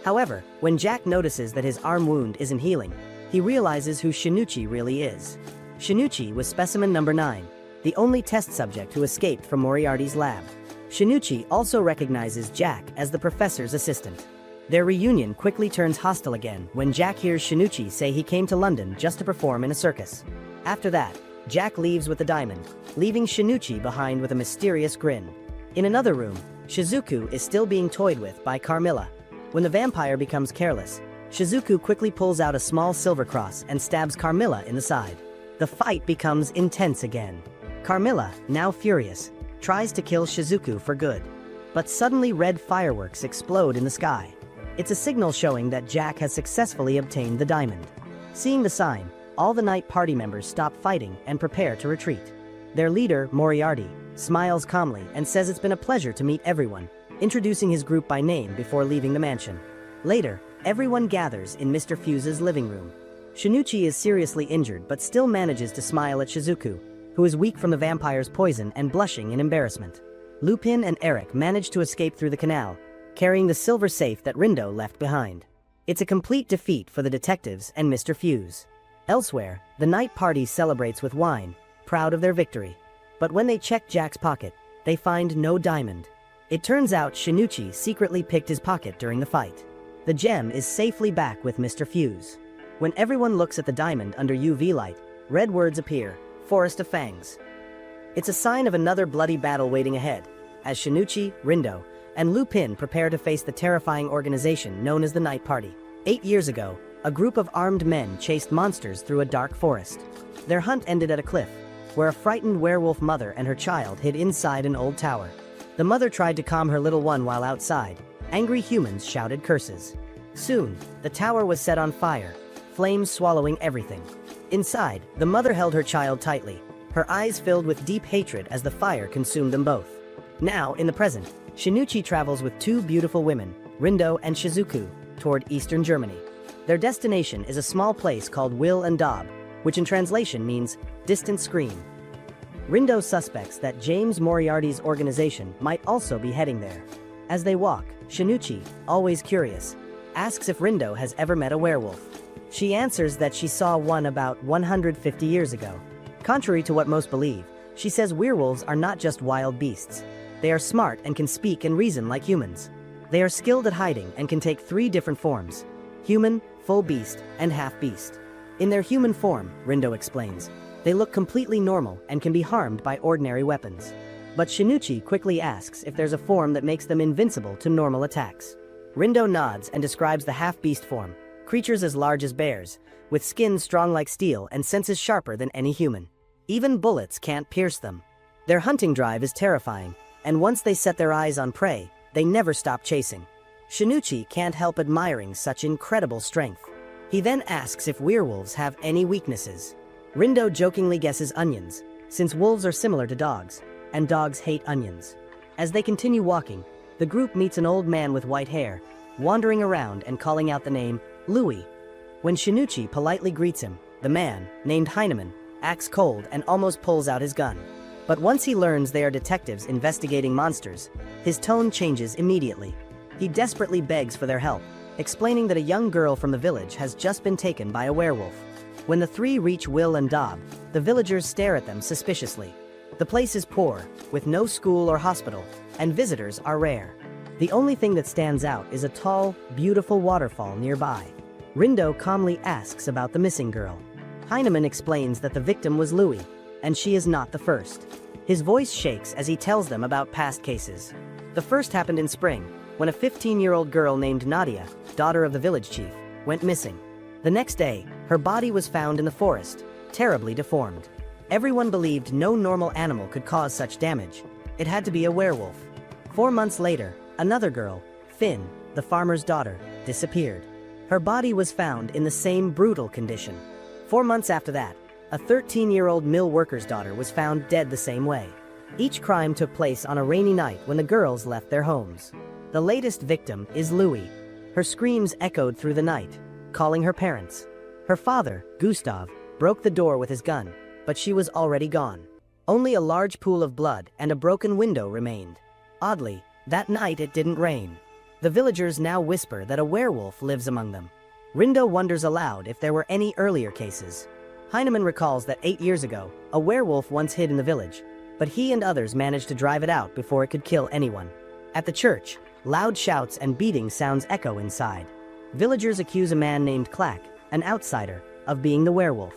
A: However, when Jack notices that his arm wound isn't healing, he realizes who Shinichi really is. Shinichi was specimen number 9, the only test subject who escaped from Moriarty's lab. Shinichi also recognizes Jack as the professor's assistant. Their reunion quickly turns hostile again when Jack hears Shinichi say he came to London just to perform in a circus. After that, Jack leaves with the diamond, leaving Shinichi behind with a mysterious grin. In another room, Shizuku is still being toyed with by Carmilla. When the vampire becomes careless, Shizuku quickly pulls out a small silver cross and stabs Carmilla in the side. The fight becomes intense again. Carmilla, now furious, tries to kill Shizuku for good. But suddenly red fireworks explode in the sky. It's a signal showing that Jack has successfully obtained the diamond. Seeing the sign, all the night party members stop fighting and prepare to retreat. Their leader, Moriarty, smiles calmly and says it's been a pleasure to meet everyone, introducing his group by name before leaving the mansion. Later, everyone gathers in Mr. Fuse's living room. Shinichi is seriously injured but still manages to smile at Shizuku, who is weak from the vampire's poison and blushing in embarrassment. Lupin and Eric manage to escape through the canal, carrying the silver safe that Rindo left behind. It's a complete defeat for the detectives and Mr. Fuse. Elsewhere, the night party celebrates with wine, proud of their victory. But when they check Jack's pocket, they find no diamond. It turns out Shinichi secretly picked his pocket during the fight. The gem is safely back with Mr. Fuse. When everyone looks at the diamond under UV light, red words appear, Forest of Fangs. It's a sign of another bloody battle waiting ahead, as Shinichi, Rindo, and Lupin prepare to face the terrifying organization known as the Night Party. 8 years ago, a group of armed men chased monsters through a dark forest. Their hunt ended at a cliff, where a frightened werewolf mother and her child hid inside an old tower. The mother tried to calm her little one while outside. Angry humans shouted curses. Soon, the tower was set on fire, flames swallowing everything. Inside, the mother held her child tightly, her eyes filled with deep hatred as the fire consumed them both. Now, in the present, Shinichi travels with two beautiful women, Rindo and Shizuku, toward eastern Germany. Their destination is a small place called Will and Daub, which in translation means distant scream. Rindo suspects that James Moriarty's organization might also be heading there. As they walk, Shinichi, always curious, asks if Rindo has ever met a werewolf. She answers that she saw one about 150 years ago. Contrary to what most believe, she says werewolves are not just wild beasts. They are smart and can speak and reason like humans. They are skilled at hiding and can take 3 different forms: human, full beast, and half beast. In their human form, Rindo explains, they look completely normal and can be harmed by ordinary weapons. But Shinichi quickly asks if there's a form that makes them invincible to normal attacks. Rindo nods and describes the half-beast form, creatures as large as bears, with skin strong like steel and senses sharper than any human. Even bullets can't pierce them. Their hunting drive is terrifying, and once they set their eyes on prey, they never stop chasing. Shinichi can't help admiring such incredible strength. He then asks if werewolves have any weaknesses. Rindo jokingly guesses onions, since wolves are similar to dogs, and dogs hate onions. As they continue walking, the group meets an old man with white hair, wandering around and calling out the name, Louis. When Shinichi politely greets him, the man, named Heinemann, acts cold and almost pulls out his gun. But once he learns they are detectives investigating monsters, his tone changes immediately. He desperately begs for their help, explaining that a young girl from the village has just been taken by a werewolf. When the three reach Will and Dob, the villagers stare at them suspiciously. The place is poor, with no school or hospital, and visitors are rare. The only thing that stands out is a tall, beautiful waterfall nearby. Rindo calmly asks about the missing girl. Heinemann explains that the victim was Louis, and she is not the first. His voice shakes as he tells them about past cases. The first happened in spring, when a 15-year-old girl named Nadia, daughter of the village chief, went missing. The next day, her body was found in the forest, terribly deformed. Everyone believed no normal animal could cause such damage. It had to be a werewolf. 4 months later, another girl, Finn, the farmer's daughter, disappeared. Her body was found in the same brutal condition. 4 months after that, a 13-year-old mill worker's daughter was found dead the same way. Each crime took place on a rainy night when the girls left their homes. The latest victim is Louis. Her screams echoed through the night, calling her parents. Her father, Gustav, broke the door with his gun, but she was already gone. Only a large pool of blood and a broken window remained. Oddly, that night it didn't rain. The villagers now whisper that a werewolf lives among them. Rindo wonders aloud if there were any earlier cases. Heinemann recalls that 8 years ago, a werewolf once hid in the village, but he and others managed to drive it out before it could kill anyone. At the church, loud shouts and beating sounds echo inside. Villagers accuse a man named Clack, an outsider, of being the werewolf.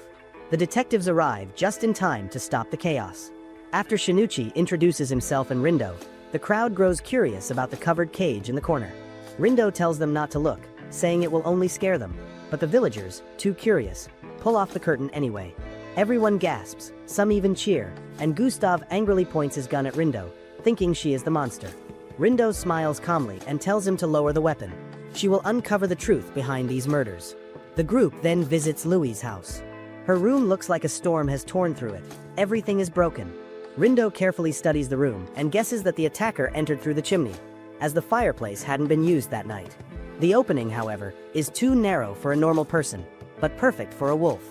A: The detectives arrive just in time to stop the chaos. After Shinuchi introduces himself and Rindo, the crowd grows curious about the covered cage in the corner. Rindo tells them not to look, saying it will only scare them, but the villagers, too curious, pull off the curtain anyway. Everyone gasps, some even cheer, and Gustav angrily points his gun at Rindo, thinking she is the monster. Rindo smiles calmly and tells him to lower the weapon. She will uncover the truth behind these murders. The group then visits Louis's house. Her room looks like a storm has torn through it. Everything is broken. Rindo carefully studies the room and guesses that the attacker entered through the chimney, as the fireplace hadn't been used that night. The opening, however, is too narrow for a normal person, but perfect for a wolf.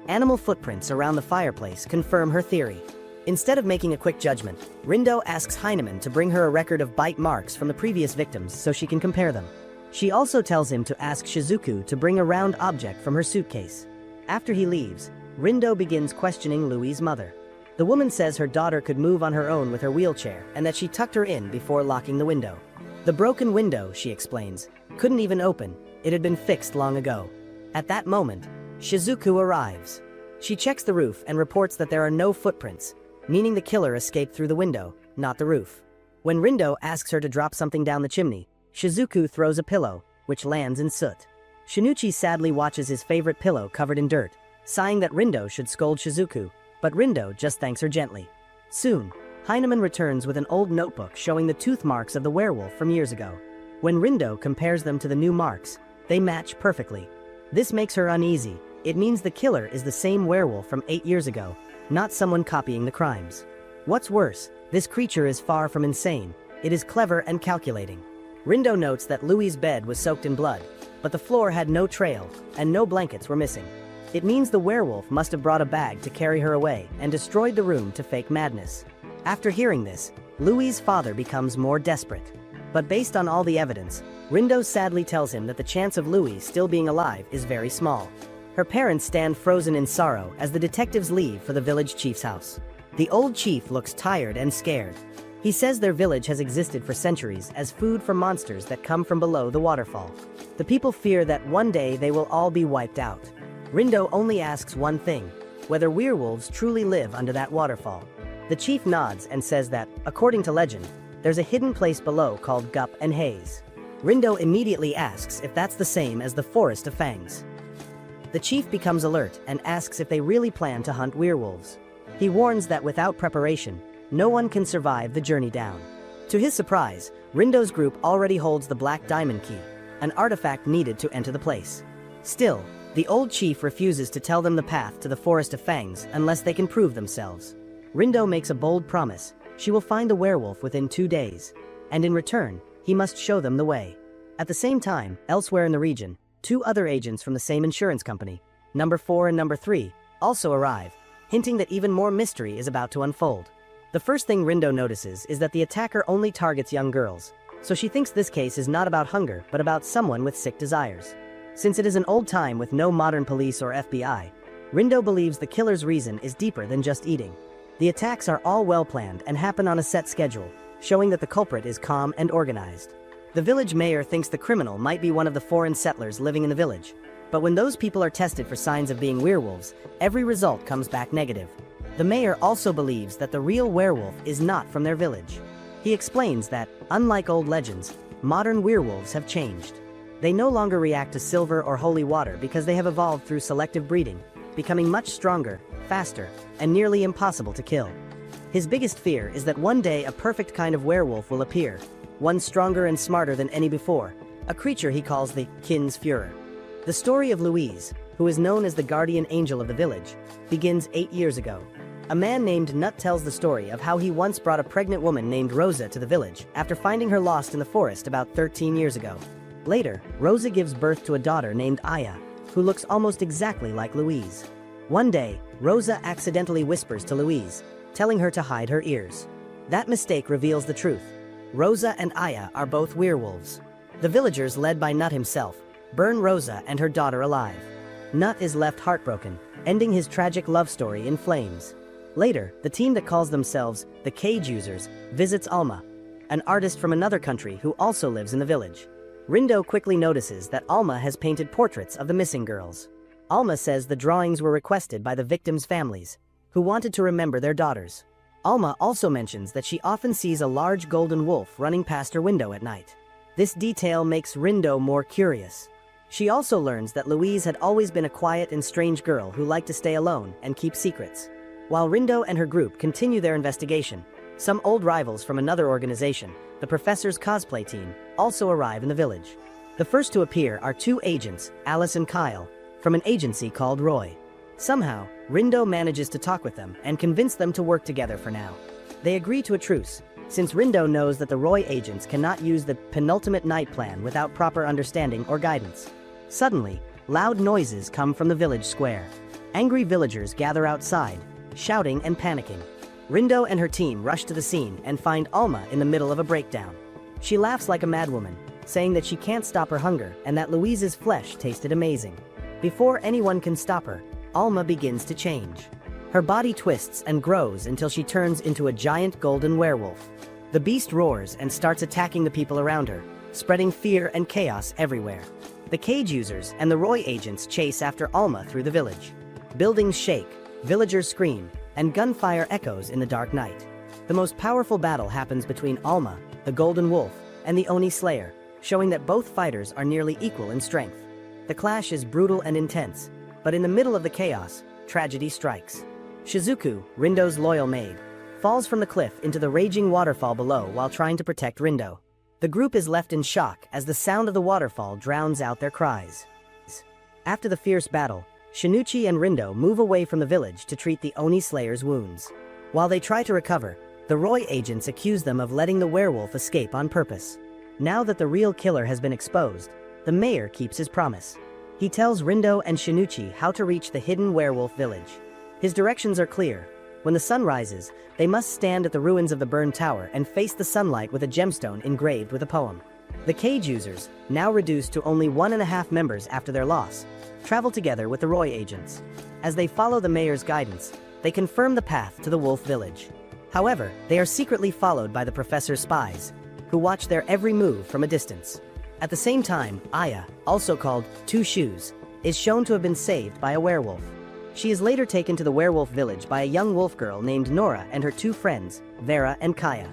A: Animal footprints around the fireplace confirm her theory. Instead of making a quick judgment, Rindo asks Heinemann to bring her a record of bite marks from the previous victims so she can compare them. She also tells him to ask Shizuku to bring a round object from her suitcase. After he leaves, Rindo begins questioning Louis's mother. The woman says her daughter could move on her own with her wheelchair and that she tucked her in before locking the window. The broken window, she explains, couldn't even open. It had been fixed long ago. At that moment, Shizuku arrives. She checks the roof and reports that there are no footprints, meaning the killer escaped through the window, not the roof. When Rindo asks her to drop something down the chimney, Shizuku throws a pillow, which lands in soot. Shinuchi sadly watches his favorite pillow covered in dirt, sighing that Rindo should scold Shizuku, but Rindo just thanks her gently. Soon, Heinemann returns with an old notebook showing the tooth marks of the werewolf from years ago. When Rindo compares them to the new marks, they match perfectly. This makes her uneasy. It means the killer is the same werewolf from 8 years ago, not someone copying the crimes. What's worse, this creature is far from insane. It is clever and calculating. Rindo notes that Louis's bed was soaked in blood, but the floor had no trail, and no blankets were missing. It means the werewolf must have brought a bag to carry her away and destroyed the room to fake madness. After hearing this, Louis's father becomes more desperate. But based on all the evidence, Rindo sadly tells him that the chance of Louis still being alive is very small. Her parents stand frozen in sorrow as the detectives leave for the village chief's house. The old chief looks tired and scared. He says their village has existed for centuries as food for monsters that come from below the waterfall. The people fear that one day they will all be wiped out. Rindo only asks one thing: whether werewolves truly live under that waterfall. The chief nods and says that, according to legend, there's a hidden place below called Gup and Haze. Rindo immediately asks if that's the same as the Forest of Fangs. The chief becomes alert and asks if they really plan to hunt werewolves. He warns that without preparation, no one can survive the journey down. To his surprise, Rindo's group already holds the Black Diamond Key, an artifact needed to enter the place. Still, the old chief refuses to tell them the path to the Forest of Fangs unless they can prove themselves. Rindo makes a bold promise: she will find the werewolf within 2 days, and in return, he must show them the way. At the same time, elsewhere in the region, 2 other agents from the same insurance company, number 4 and number 3, also arrive, hinting that even more mystery is about to unfold. The first thing Rindo notices is that the attacker only targets young girls, So she thinks this case is not about hunger, but about someone with sick desires. Since it is an old time with no modern police or FBI, Rindo believes the killer's reason is deeper than just eating. The attacks are all well planned and happen on a set schedule, showing that the culprit is calm and organized. The village mayor thinks the criminal might be one of the foreign settlers living in the village. But when those people are tested for signs of being werewolves, every result comes back negative. The mayor also believes that the real werewolf is not from their village. He explains that, unlike old legends, modern werewolves have changed. They no longer react to silver or holy water because they have evolved through selective breeding, becoming much stronger, faster, and nearly impossible to kill. His biggest fear is that one day a perfect kind of werewolf will appear, one stronger and smarter than any before, a creature he calls the Kindsführer. The story of Louise, who is known as the guardian angel of the village, begins 8 years ago. A man named Nut tells the story of how he once brought a pregnant woman named Rosa to the village after finding her lost in the forest about 13 years ago. Later, Rosa gives birth to a daughter named Aya, who looks almost exactly like Louise. One day, Rosa accidentally whispers to Louise, telling her to hide her ears. That mistake reveals the truth. Rosa and Aya are both werewolves. The villagers, led by Nut himself, burn Rosa and her daughter alive. Nut is left heartbroken, ending his tragic love story in flames. Later, the team that calls themselves the Cage Users visits Alma, an artist from another country who also lives in the village. Rindo quickly notices that Alma has painted portraits of the missing girls. Alma says the drawings were requested by the victims' families, who wanted to remember their daughters. Alma also mentions that she often sees a large golden wolf running past her window at night. This detail makes Rindo more curious. She also learns that Louise had always been a quiet and strange girl who liked to stay alone and keep secrets. While Rindo and her group continue their investigation, some old rivals from another organization, the professor's cosplay team, also arrive in the village. The first to appear are two agents, Alice and Kyle, from an agency called Roy. Somehow, Rindo manages to talk with them and convince them to work together for now. They agree to a truce, since Rindo knows that the Roy agents cannot use the penultimate night plan without proper understanding or guidance. Suddenly, loud noises come from the village square. Angry villagers gather outside, shouting and panicking. Rindo and her team rush to the scene and find Alma in the middle of a breakdown. She laughs like a madwoman, saying that she can't stop her hunger and that Louise's flesh tasted amazing. Before anyone can stop her, Alma begins to change. Her body twists and grows until she turns into a giant golden werewolf. The beast roars and starts attacking the people around her, spreading fear and chaos everywhere. The Cage Users and the Roy agents chase after Alma through the village. Buildings shake, villagers scream, and gunfire echoes in the dark night. The most powerful battle happens between Alma, the Golden Wolf, and the Oni Slayer, showing that both fighters are nearly equal in strength. The clash is brutal and intense, but in the middle of the chaos, tragedy strikes. Shizuku, Rindo's loyal maid, falls from the cliff into the raging waterfall below while trying to protect Rindo. The group is left in shock as the sound of the waterfall drowns out their cries. After the fierce battle, Shinichi and Rindo move away from the village to treat the Oni Slayer's wounds. While they try to recover, the Roy agents accuse them of letting the werewolf escape on purpose. Now that the real killer has been exposed, the mayor keeps his promise. He tells Rindo and Shinichi how to reach the hidden werewolf village. His directions are clear. When the sun rises, they must stand at the ruins of the burned tower and face the sunlight with a gemstone engraved with a poem. The Cage Users, now reduced to only 1.5 members after their loss, travel together with the Roy agents. As they follow the mayor's guidance, they confirm the path to the wolf village. However, they are secretly followed by the professor's spies, who watch their every move from a distance. At the same time, Aya, also called Two Shoes, is shown to have been saved by a werewolf. She is later taken to the werewolf village by a young wolf girl named Nora and her two friends, Vera and Kaya.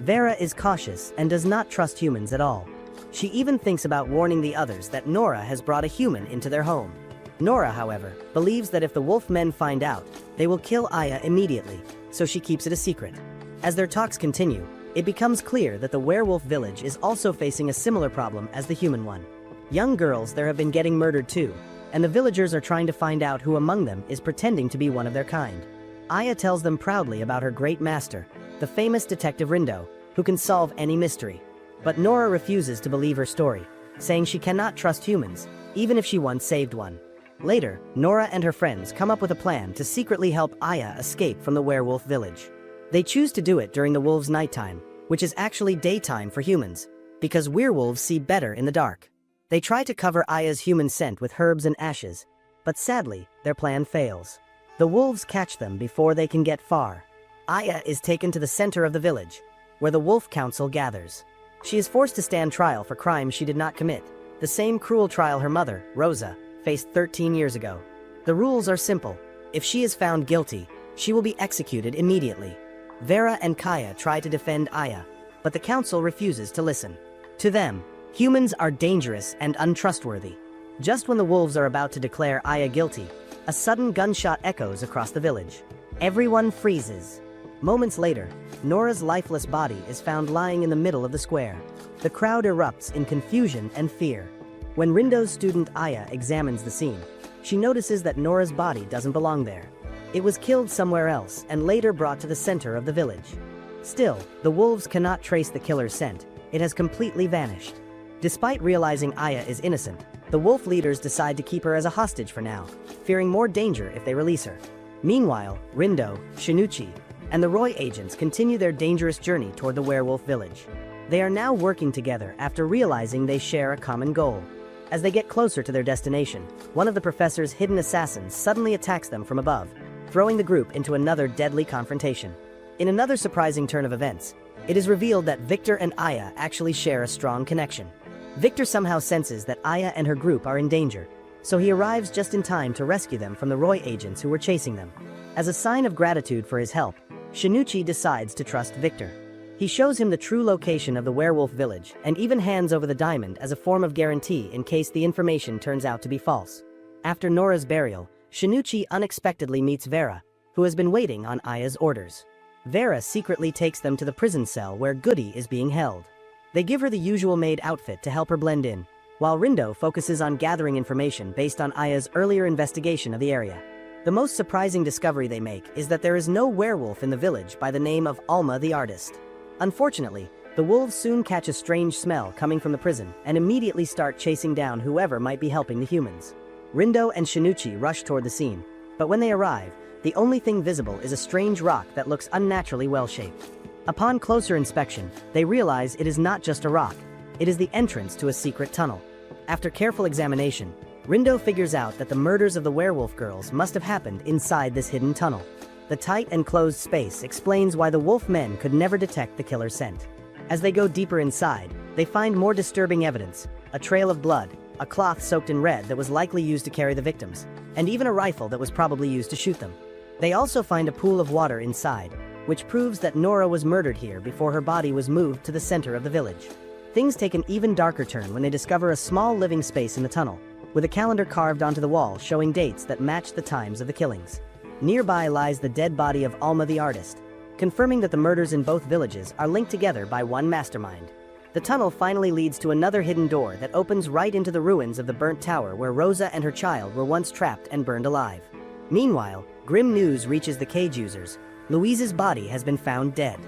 A: Vera is cautious and does not trust humans at all. She even thinks about warning the others that Nora has brought a human into their home. Nora, however, believes that if the wolf men find out, they will kill Aya immediately, so she keeps it a secret. As their talks continue, it becomes clear that the werewolf village is also facing a similar problem as the human one. Young girls there have been getting murdered too, and the villagers are trying to find out who among them is pretending to be one of their kind. Aya tells them proudly about her great master, the famous detective Rindo, who can solve any mystery. But Nora refuses to believe her story, saying she cannot trust humans, even if she once saved one. Later, Nora and her friends come up with a plan to secretly help Aya escape from the werewolf village. They choose to do it during the wolves' nighttime, which is actually daytime for humans. because werewolves see better in the dark. They try to cover Aya's human scent with herbs and ashes, but sadly, their plan fails. The wolves catch them before they can get far. Aya is taken to the center of the village, where the Wolf Council gathers. She is forced to stand trial for crimes she did not commit, the same cruel trial her mother, Rosa, faced 13 years ago. The rules are simple. If she is found guilty, she will be executed immediately. Vera and Kaya try to defend Aya, but the council refuses to listen. To them, humans are dangerous and untrustworthy. Just when the wolves are about to declare Aya guilty, a sudden gunshot echoes across the village. Everyone freezes. Moments later, Nora's lifeless body is found lying in the middle of the square. The crowd erupts in confusion and fear. When Rindo's student Aya examines the scene, she notices that Nora's body doesn't belong there. It was killed somewhere else and later brought to the center of the village. Still, the wolves cannot trace the killer's scent. It has completely vanished. Despite realizing Aya is innocent, the wolf leaders decide to keep her as a hostage for now, fearing more danger if they release her. Meanwhile, Rindo, Shinichi, and the Roy agents continue their dangerous journey toward the werewolf village. They are now working together after realizing they share a common goal. As they get closer to their destination, one of the professor's hidden assassins suddenly attacks them from above, throwing the group into another deadly confrontation. In another surprising turn of events, it is revealed that Victor and Aya actually share a strong connection. Victor somehow senses that Aya and her group are in danger, so he arrives just in time to rescue them from the Roy agents who were chasing them. As a sign of gratitude for his help, Shinichi decides to trust Victor. He shows him the true location of the werewolf village and even hands over the diamond as a form of guarantee in case the information turns out to be false. After Nora's burial, Shinichi unexpectedly meets Vera, who has been waiting on Aya's orders. Vera secretly takes them to the prison cell where Goody is being held. They give her the usual maid outfit to help her blend in, while Rindo focuses on gathering information based on Aya's earlier investigation of the area. The most surprising discovery they make is that there is no werewolf in the village by the name of Alma the artist. Unfortunately, the wolves soon catch a strange smell coming from the prison and immediately start chasing down whoever might be helping the humans. Rindo and Shinichi rush toward the scene, but when they arrive, the only thing visible is a strange rock that looks unnaturally well-shaped. Upon closer inspection, they realize it is not just a rock, it is the entrance to a secret tunnel. After careful examination, Rindo figures out that the murders of the werewolf girls must have happened inside this hidden tunnel. The tight and closed space explains why the wolf men could never detect the killer's scent. As they go deeper inside, they find more disturbing evidence: a trail of blood, a cloth soaked in red that was likely used to carry the victims, and even a rifle that was probably used to shoot them. They also find a pool of water inside, which proves that Nora was murdered here before her body was moved to the center of the village. Things take an even darker turn when they discover a small living space in the tunnel, with a calendar carved onto the wall showing dates that match the times of the killings. Nearby lies the dead body of Alma the artist, confirming that the murders in both villages are linked together by one mastermind. The tunnel finally leads to another hidden door that opens right into the ruins of the burnt tower where Rosa and her child were once trapped and burned alive. Meanwhile, grim news reaches the cage users. Louise's body has been found dead.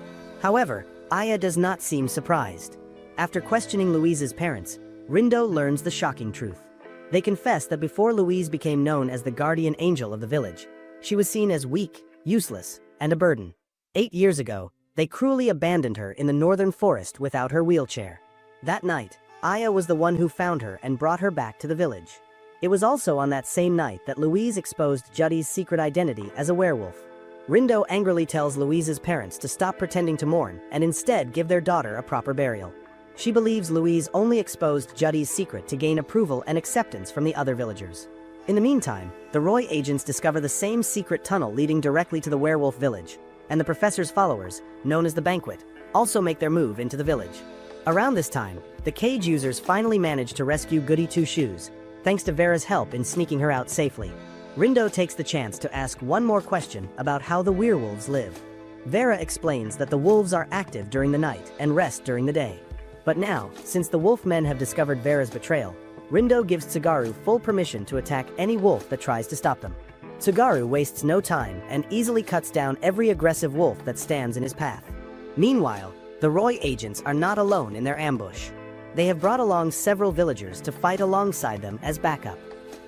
A: However, Aya does not seem surprised. After questioning Louise's parents, Rindo learns the shocking truth. They confess that before Louise became known as the guardian angel of the village, she was seen as weak, useless, and a burden. 8 years ago, they cruelly abandoned her in the northern forest without her wheelchair. That night, Aya was the one who found her and brought her back to the village. It was also on that same night that Louise exposed Judy's secret identity as a werewolf. Rindo angrily tells Louise's parents to stop pretending to mourn and instead give their daughter a proper burial. She believes Louise only exposed Judy's secret to gain approval and acceptance from the other villagers. In the meantime, the Roy agents discover the same secret tunnel leading directly to the werewolf village, and the professor's followers, known as the Banquet, also make their move into the village. Around this time, the cage users finally manage to rescue Goody Two Shoes, thanks to Vera's help in sneaking her out safely. Rindo takes the chance to ask one more question about how the werewolves live. Vera explains that the wolves are active during the night and rest during the day. But now, since the wolf men have discovered Vera's betrayal, Rindo gives Tsugaru full permission to attack any wolf that tries to stop them. Tsugaru wastes no time and easily cuts down every aggressive wolf that stands in his path. Meanwhile, the Roy agents are not alone in their ambush. They have brought along several villagers to fight alongside them as backup.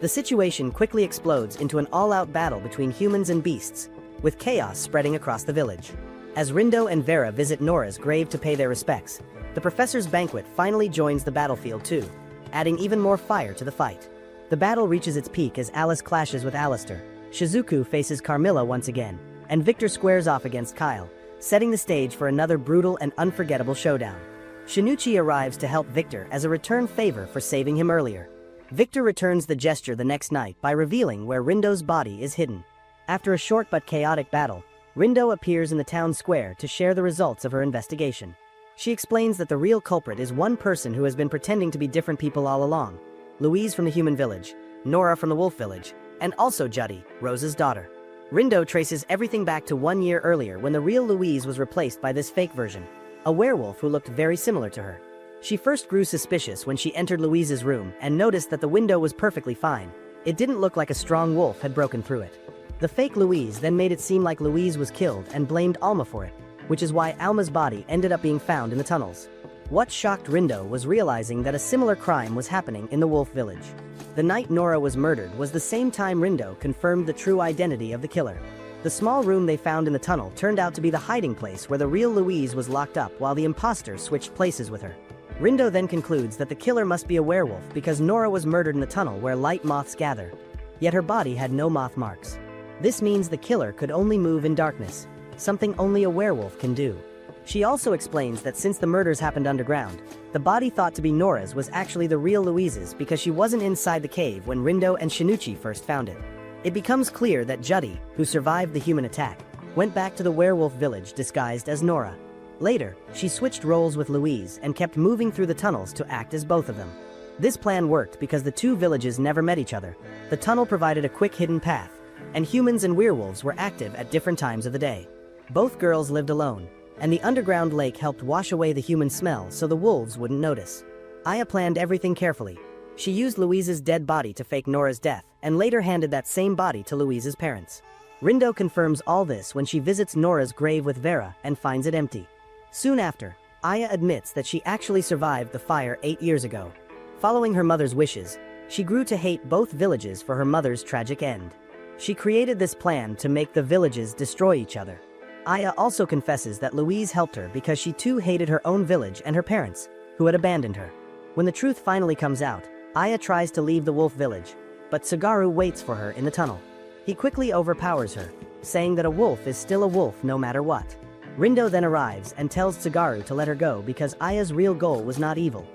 A: The situation quickly explodes into an all-out battle between humans and beasts, with chaos spreading across the village. As Rindo and Vera visit Nora's grave to pay their respects, The professor's banquet finally joins the battlefield too, adding even more fire to the fight. The battle reaches its peak as Alice clashes with Alistair, Shizuku faces Carmilla once again, and Victor squares off against Kyle, setting the stage for another brutal and unforgettable showdown. Shinichi arrives to help Victor as a return favor for saving him earlier. Victor returns the gesture the next night by revealing where Rindo's body is hidden. After a short but chaotic battle, Rindo appears in the town square to share the results of her investigation. She explains that the real culprit is one person who has been pretending to be different people all along: Louise from the human village, Nora from the wolf village, and also Judy, Rose's daughter. Rindo traces everything back to 1 year earlier when the real Louise was replaced by this fake version, a werewolf who looked very similar to her. She first grew suspicious when she entered Louise's room and noticed that the window was perfectly fine. It didn't look like a strong wolf had broken through it. The fake Louise then made it seem like Louise was killed and blamed Alma for it, which is why Alma's body ended up being found in the tunnels. What shocked Rindo was realizing that a similar crime was happening in the wolf village. The night Nora was murdered was the same time Rindo confirmed the true identity of the killer. The small room they found in the tunnel turned out to be the hiding place where the real Louise was locked up while the imposter switched places with her. Rindo then concludes that the killer must be a werewolf because Nora was murdered in the tunnel where light moths gather. Yet her body had no moth marks. This means the killer could only move in darkness, something only a werewolf can do. She also explains that since the murders happened underground, the body thought to be Nora's was actually the real Louise's because she wasn't inside the cave when Rindo and Shinichi first found it. It becomes clear that Judy, who survived the human attack, went back to the werewolf village disguised as Nora. Later, she switched roles with Louise and kept moving through the tunnels to act as both of them. This plan worked because the two villages never met each other. The tunnel provided a quick hidden path, and humans and werewolves were active at different times of the day. Both girls lived alone, and the underground lake helped wash away the human smell so the wolves wouldn't notice. Aya planned everything carefully. She used Louise's dead body to fake Nora's death, and later handed that same body to Louise's parents. Rindo confirms all this when she visits Nora's grave with Vera and finds it empty. Soon after, Aya admits that she actually survived the fire 8 years ago. Following her mother's wishes, she grew to hate both villages for her mother's tragic end. She created this plan to make the villages destroy each other. Aya also confesses that Louise helped her because she too hated her own village and her parents, who had abandoned her. When the truth finally comes out, Aya tries to leave the wolf village, but Tsugaru waits for her in the tunnel. He quickly overpowers her, saying that a wolf is still a wolf no matter what. Rindo then arrives and tells Tsugaru to let her go because Aya's real goal was not evil.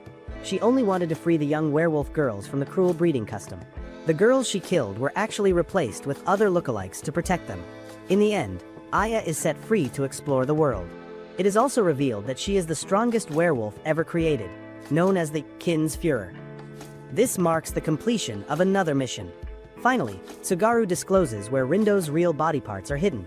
A: She only wanted to free the young werewolf girls from the cruel breeding custom. The girls she killed were actually replaced with other lookalikes to protect them. In the end, Aya is set free to explore the world. It is also revealed that she is the strongest werewolf ever created, known as the Kindsführer. This marks the completion of another mission. Finally, Tsugaru discloses where Rindo's real body parts are hidden.